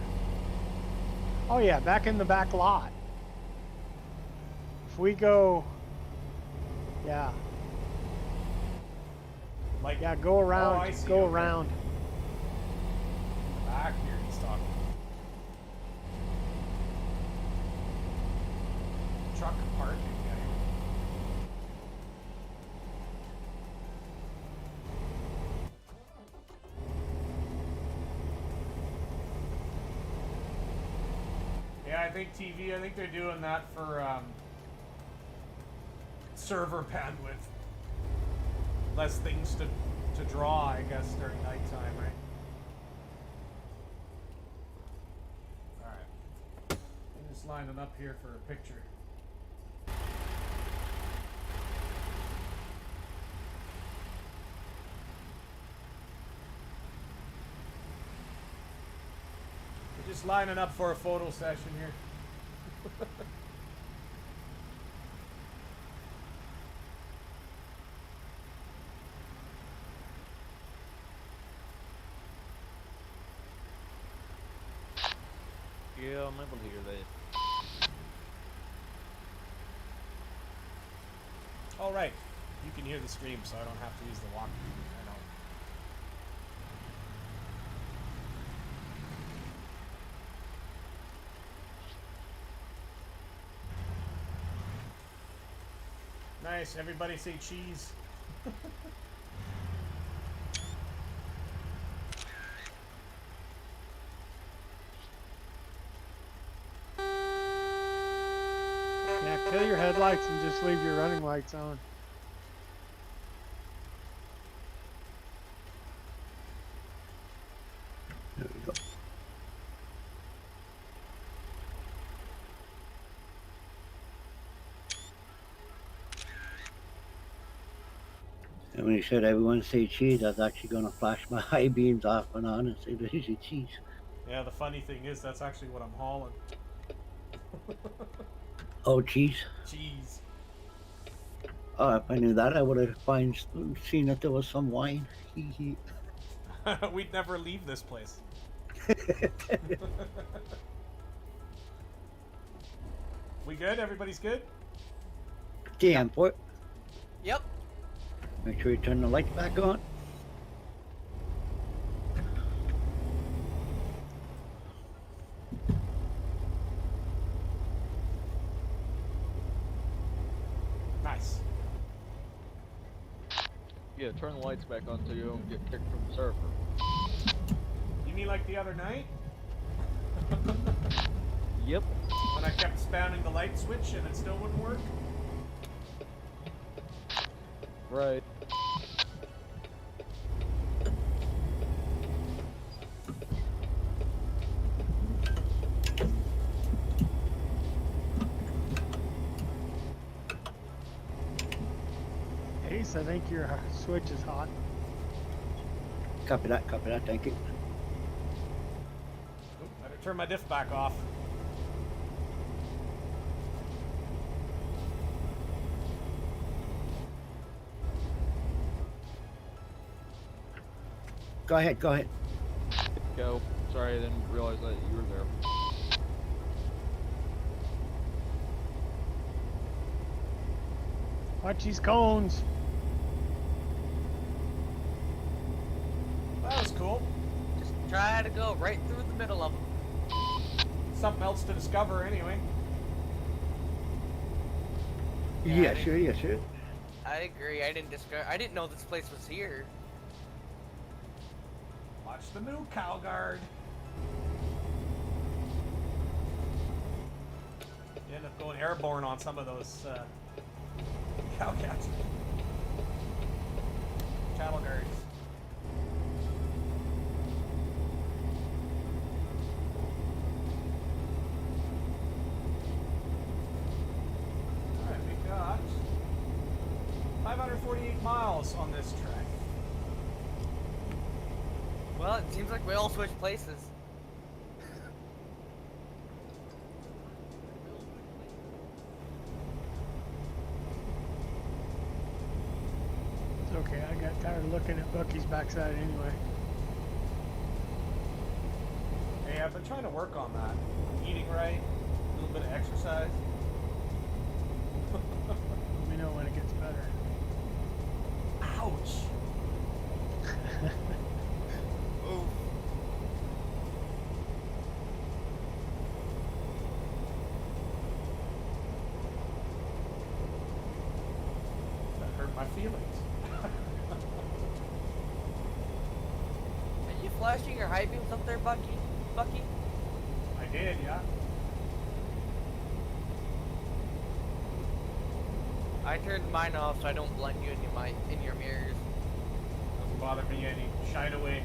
Oh yeah, back in the back lot. If we go, yeah, Like, yeah, go around, Oh, I see, go okay. around. In the back here, he's talking. Truck parking. Yeah, I think TV. I think they're doing that for server bandwidth. Less things to draw, I guess, during nighttime, right? Alright. I'm just lining up here for a picture. We're just lining up for a photo session here. Yeah, I'm able to hear that. All right. You can hear the stream, so I don't have to use the walkie. I know. Nice. Everybody say cheese. Yeah, kill your headlights and just leave your running lights on. There we go. And when you said everyone say cheese, I was actually going to flash my high beams off and on and say, there's your cheese. Yeah, the funny thing is, that's actually what I'm hauling. Oh, cheese. Cheese. Oh, if I knew that, I would have seen that there was some wine. We'd never leave this place. We good? Everybody's good? Damn, port. Yep. Make sure you turn the lights back on. Nice. Yeah, turn the lights back on so you don't get kicked from the server. You mean like the other night? Yep. When I kept spamming the light switch and it still wouldn't work? Right. Ace, I think your switch is hot. Copy that, thank you. Oop, better turn my diff back off. Go ahead, go ahead. Go. Sorry, I didn't realize that you were there. Watch these cones. That was cool. Just try to go right through the middle of them. Something else to discover anyway. Yeah, sure. I agree. I didn't know this place was here. Watch the new cow guard. You end up going airborne on some of those cow cats. Cattle guards. 148 miles on this track. Well, it seems like we all switched places. It's okay. I got tired of looking at Bucky's backside anyway. Hey, I've been trying to work on that. Eating right, a little bit of exercise. Let me know when it gets better. Ouch! Ooh. That hurt my feelings. Are you flashing your high beams up there, Bucky? Bucky? I did, yeah. I turned mine off so I don't blend you in your mirrors. Doesn't bother me any. Shine away.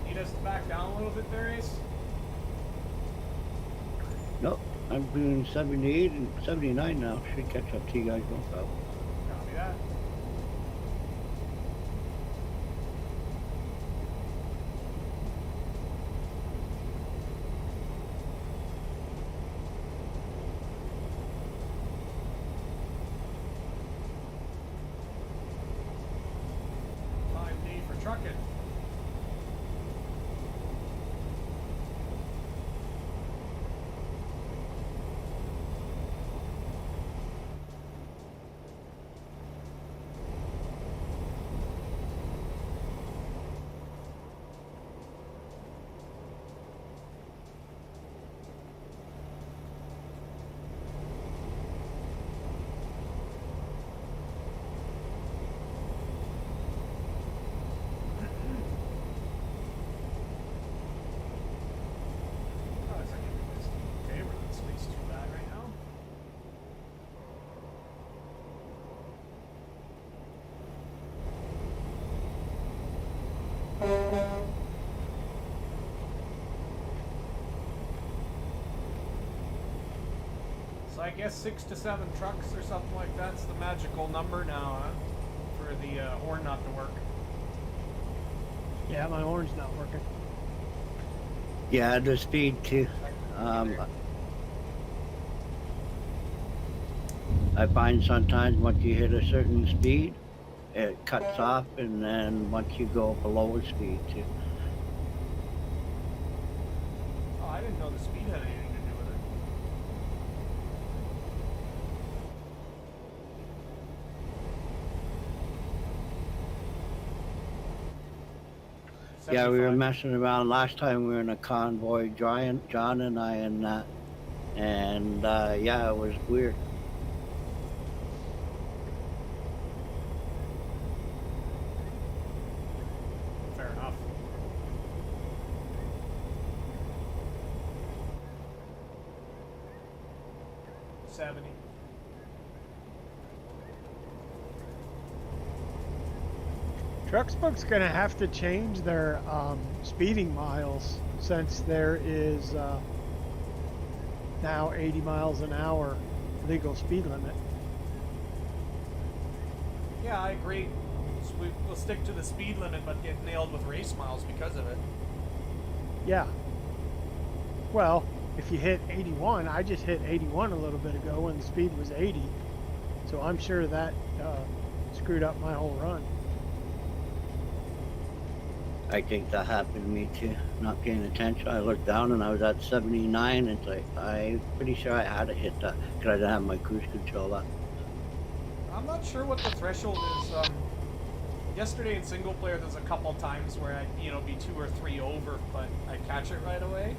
Need us to back down a little bit there, Ace? Nope, I'm doing 78 and 79 now. Should catch up to you guys, no problem. Copy that. Time D for trucking. Oh, it's okay, we're not spaced too bad right now. So I guess 6 to 7 trucks or something like that's the magical number now, huh? For the horn not to work. Yeah, my horn's not working. Yeah, the speed too. I find sometimes once you hit a certain speed, it cuts off, and then once you go below a speed too. Oh, I didn't know the speed had anything to do with it. Yeah, we were 75. messing around last time. We were in a convoy, John and I, and that, and yeah, it was weird. Fair enough. $70. Trucksbook's gonna have to change their speeding miles since there is now 80 miles an hour legal speed limit. Yeah, I agree. So we'll stick to the speed limit, but get nailed with race miles because of it. Yeah. Well, if you hit 81, I just hit 81 a little bit ago when the speed was 80. So I'm sure that screwed up my whole run. I think that happened to me too. Not paying attention. I looked down and I was at 79. And it's like, I'm pretty sure I had to hit that because I didn't have my cruise control up. I'm not sure what the threshold is. Yesterday in single player, there's a couple times where I'd be 2 or 3 over, but I catch it right away,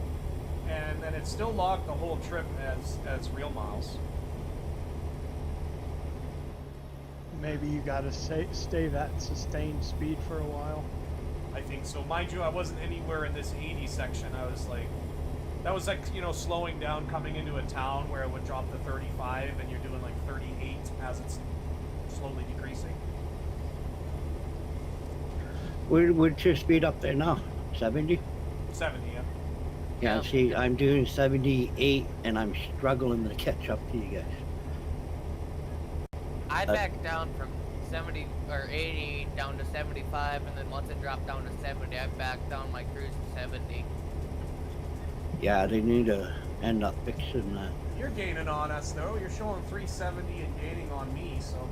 and then it still logged the whole trip as real miles. Maybe you gotta stay that sustained speed for a while. I think so. Mind you, I wasn't anywhere in this 80 section. I was like That was like, you know, slowing down coming into a town where it would drop to 35 and you're doing like 38 as it's slowly decreasing. What's your speed up there now? 70? 70, yeah. Yeah, Yeah. see, I'm doing 78 and I'm struggling to catch up to you guys. I backed down from 70 or 80 down to 75, and then once it dropped down to 70, I backed down my cruise to 70. Yeah, they need to end up fixing that. You're gaining on us though. You're showing 370 and gaining on me, so.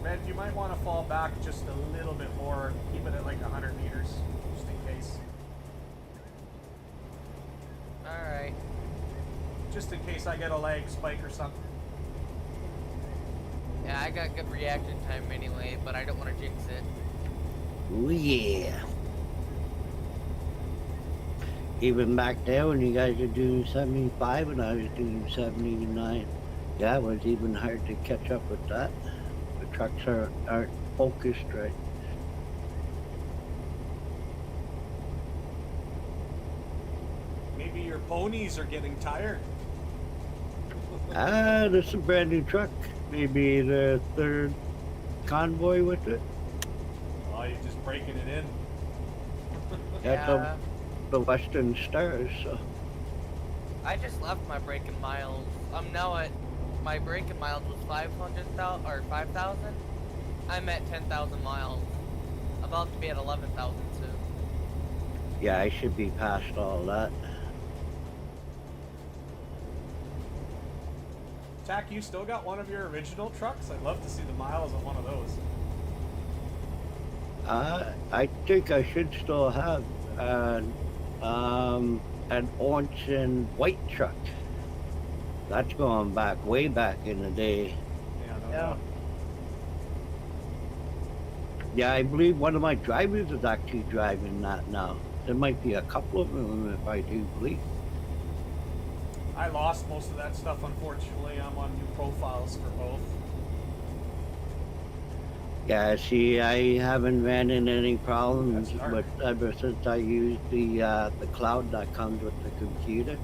Red, you might want to fall back just a little bit more. Keep it at like 100 meters, just in case. Alright. Just in case I get a lag spike or something. Yeah, I got good reaction time anyway, but I don't want to jinx it. Oh yeah. Even back there when you guys were doing 75 and I was doing 79. Yeah, it was even hard to catch up with that. The trucks aren't focused right. Maybe your ponies are getting tired. Ah, this is a brand new truck. Maybe the third convoy with it. Oh, you're just breaking it in. That's Yeah. the Western Stars, so. I just left my braking miles. I'm now at, my braking miles was 500,000 or 5,000. I'm at 10,000 miles. About to be at 11,000 soon. Yeah, I should be past all that. Tack, you still got one of your original trucks? I'd love to see the miles on one of those. I think I should still have an orange and white truck. That's going back way back in the day. Yeah, no Yeah. doubt. Yeah, I believe one of my drivers is actually driving that now. There might be a couple of them if I do believe. I lost most of that stuff, unfortunately. I'm on new profiles for both. Yeah, see, I haven't ran into any problems, That's dark. but ever since I used the cloud that comes with the computer,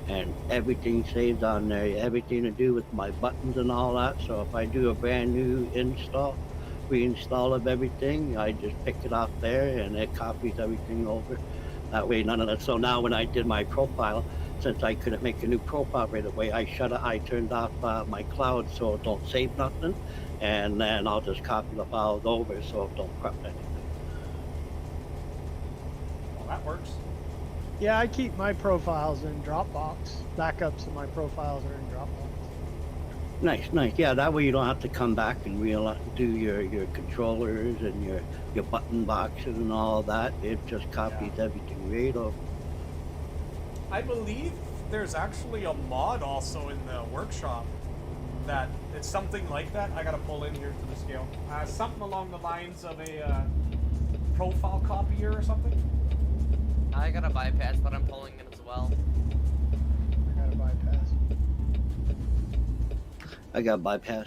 and everything saved on there, everything to do with my buttons and all that. So if I do a brand new install, reinstall of everything, I just pick it off there and it copies everything over. That way, none of that. So now when I did my profile, since I couldn't make a new profile right away, I turned off my cloud so it don't save nothing, and then I'll just copy the files over so it don't corrupt anything. Well, that works. Yeah, I keep my profiles in Dropbox. Backups of my profiles are in Dropbox. Nice, nice. Yeah, that way you don't have to come back and do your controllers and your button boxes and all that. It just copies everything right over. I believe there's actually a mod also in the workshop that it's something like that. I gotta pull in here to the scale. Something along the lines of a profile copier or something. I got a bypass, but I'm pulling it as well. I got a bypass. I got bypass.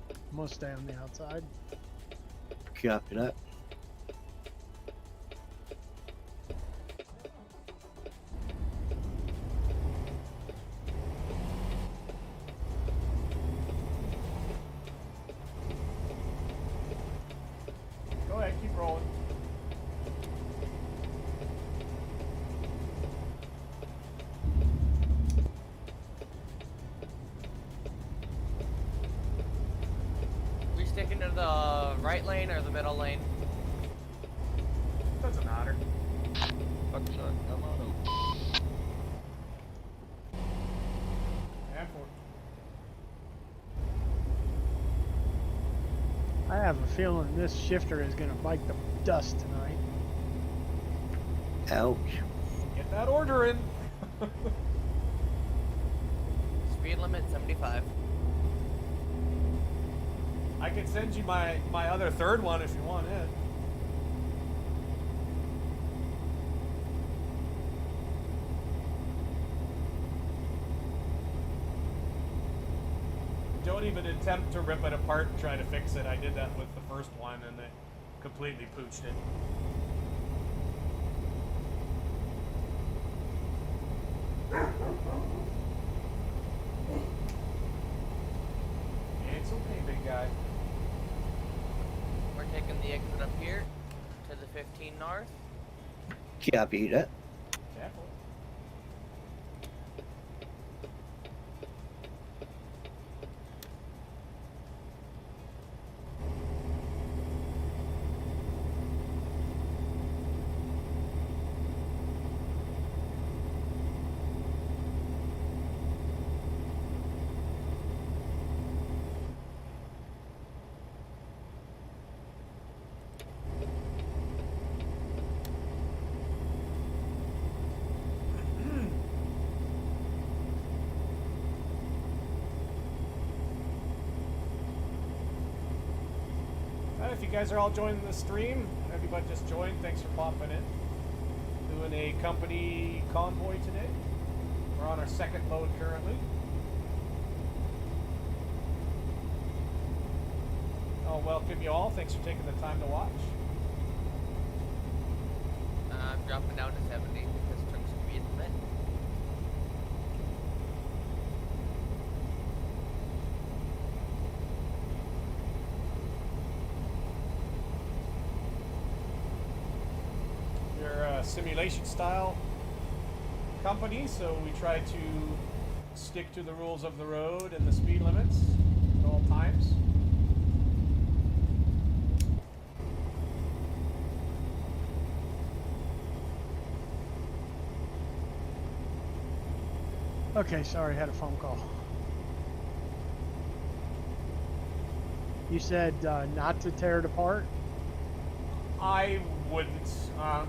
I'm gonna stay on the outside. Copy that. Go ahead, keep rolling. We sticking to the right lane or the middle lane? Doesn't matter. Fuck, sorry, come on out. And for I have a feeling this shifter is gonna bite the dust tonight. Ouch. get that order in. Speed limit 75. I can send you my other third one if you want it. Don't even attempt to rip it apart and try to fix it. I did that with the first one and it completely pooched it. It's okay, big guy. We're taking the exit up here to the 15 north. Copy that. Careful. If you guys are all joining the stream, everybody just joined. Thanks for popping in. Doing a company convoy today. We're on our second load currently. I'll welcome you all. Thanks for taking the time to watch. I'm dropping down to 70 because trucks can be in the mid. We're a simulation style company, so we try to stick to the rules of the road and the speed limits at all times. Okay, sorry, had a phone call. You said not to tear it apart? I wouldn't.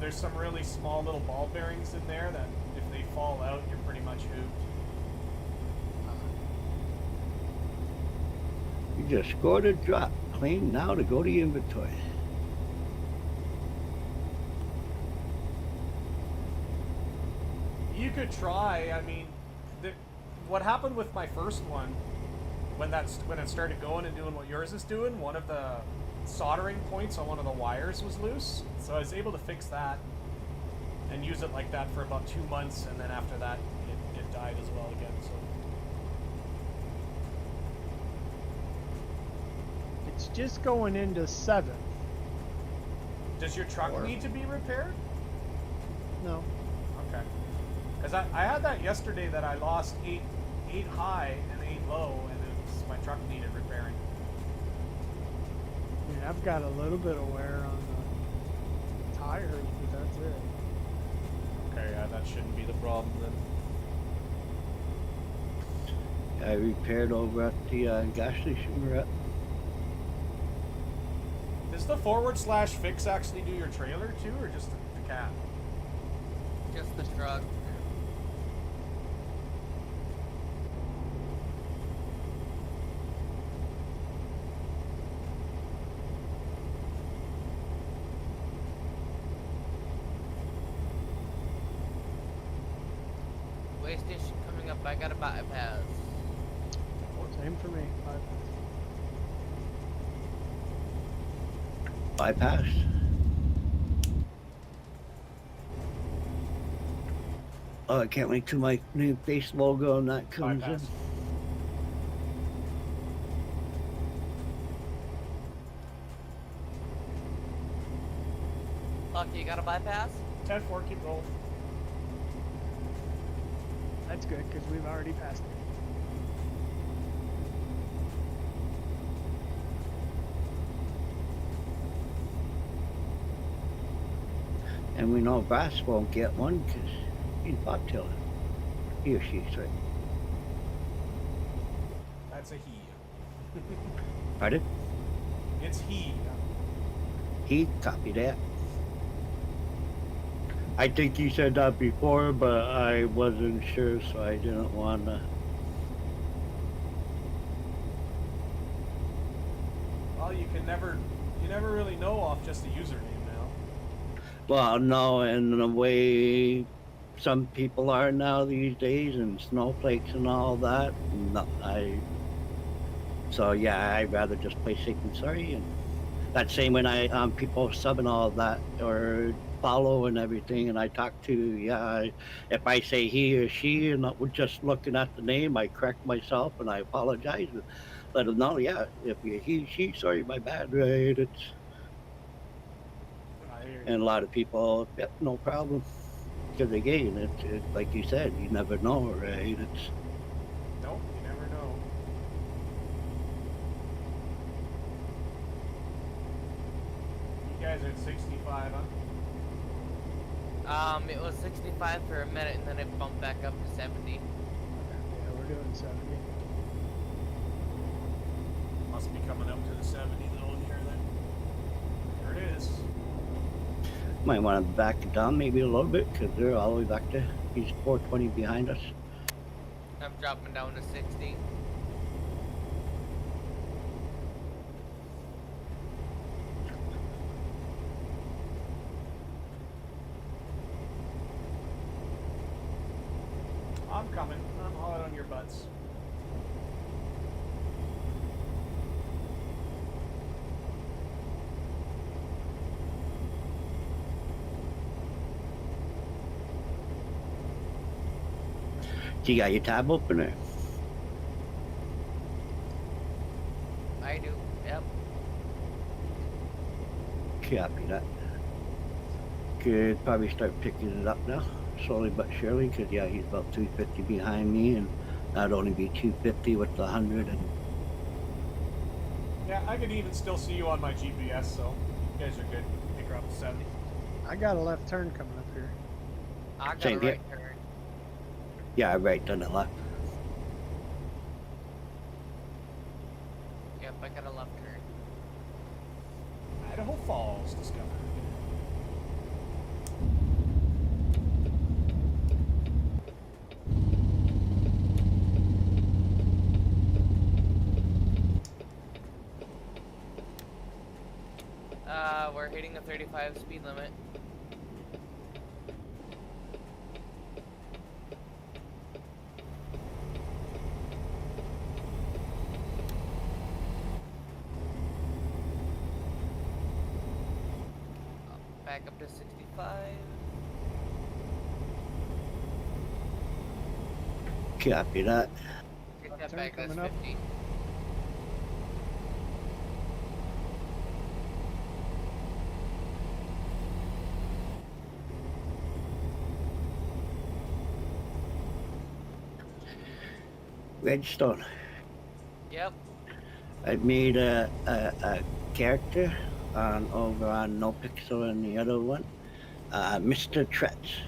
There's some really small little ball bearings in there that if they fall out, you're pretty much hooped. You just scored a drop. Clean now to go to inventory. You could try. I mean, what happened with my first one, when it started going and doing what yours is doing, one of the soldering points on one of the wires was loose, so I was able to fix that and use it like that for about 2 months, and then after that it died as well again. So It's just going into 7. does your truck need to be repaired? No. Okay, because I had that yesterday that I lost 8 high and 8 low, and my truck needed repairing. I mean, I've got a little bit of wear on the tires, but that's it. Okay, yeah, that shouldn't be the problem then. I repaired over at the gas station we're at. Does the /fix actually do your trailer too, or just the cab? Just the truck. Way station coming up. I got a bypass. Same for me. Bypass. Oh, I can't wait till my new face logo and that comes Bypass. in. Lucky, you got a bypass? 10-4, keep rolling. That's good, because we've already passed it. And we know Brass won't get one because he's bobtailing. He or she's right. That's a he. Pardon? It's he. He copied that. I think you said that before, but I wasn't sure, so I didn't want to. Well, you never really know off just a username now. Well, no, and the way some people are now these days, and snowflakes and all that, no, So yeah, I'd rather just play safe and sorry and that same when I people sub and all that or follow and everything, and I talk to if I say he or she and not just looking at the name, I correct myself and I apologize and let them know. Yeah, if you he she, sorry, my bad. Right? It's I hear and you. a lot of people, yep, no problem. Because again, it's like you said, you never know, right? It's Nope, you never know. You guys are at 65, huh? It was 65 for a minute, and then it bumped back up to 70. Yeah, we're doing 70. Must be coming up to the 70 zone here then. There it is. might want to back it down maybe a little bit because they're all the way back there. He's 420 behind us. I'm dropping down to 60. I'm coming. I'm hot on your butts. You got your tab open there? I do. Yep. Copy that. Could probably start picking it up now, slowly but surely, because yeah, he's about 250 behind me, and that'd only be 250 with the 100. And Yeah, I can even still see you on my GPS, so you guys are good. I think we're up to 70. I got a left turn coming up here. I got Same a here. right turn. yeah, right, done it left. Yep, I got a left turn. Idaho Falls discovered. We're hitting a 35 speed limit. Back up to 65. Copy that. Get Left that turn back, that's coming up. 50. Redstone. Yep. I made a character on over on No Pixel and the other one, Mr. Tretz.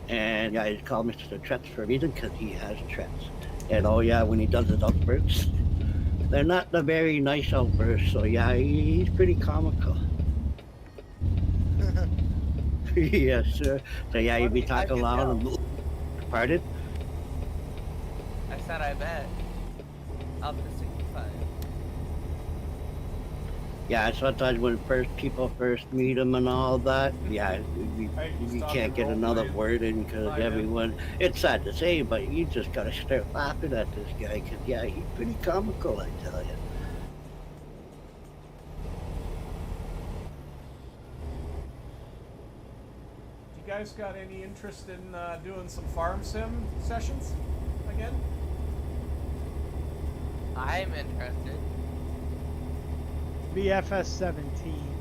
And yeah, he's called Mr. Tretz for a reason because he has Tretz. And oh yeah, when he does his outbursts, they're not the very nice outbursts. So yeah, he's pretty comical. Yes, sir. So yeah, he'd be I talking can loud tell. and pardon. I said I bet. Up to 65. Yeah, sometimes when people first meet him and all that, yeah, Hey, you stop can't the get role another playing. word in because Hi, man. everyone. It's sad to say, but you just gotta start laughing at this guy because yeah, he's pretty comical, I tell you. You guys got any interest in doing some farm sim sessions again? I'm interested. BFS 17.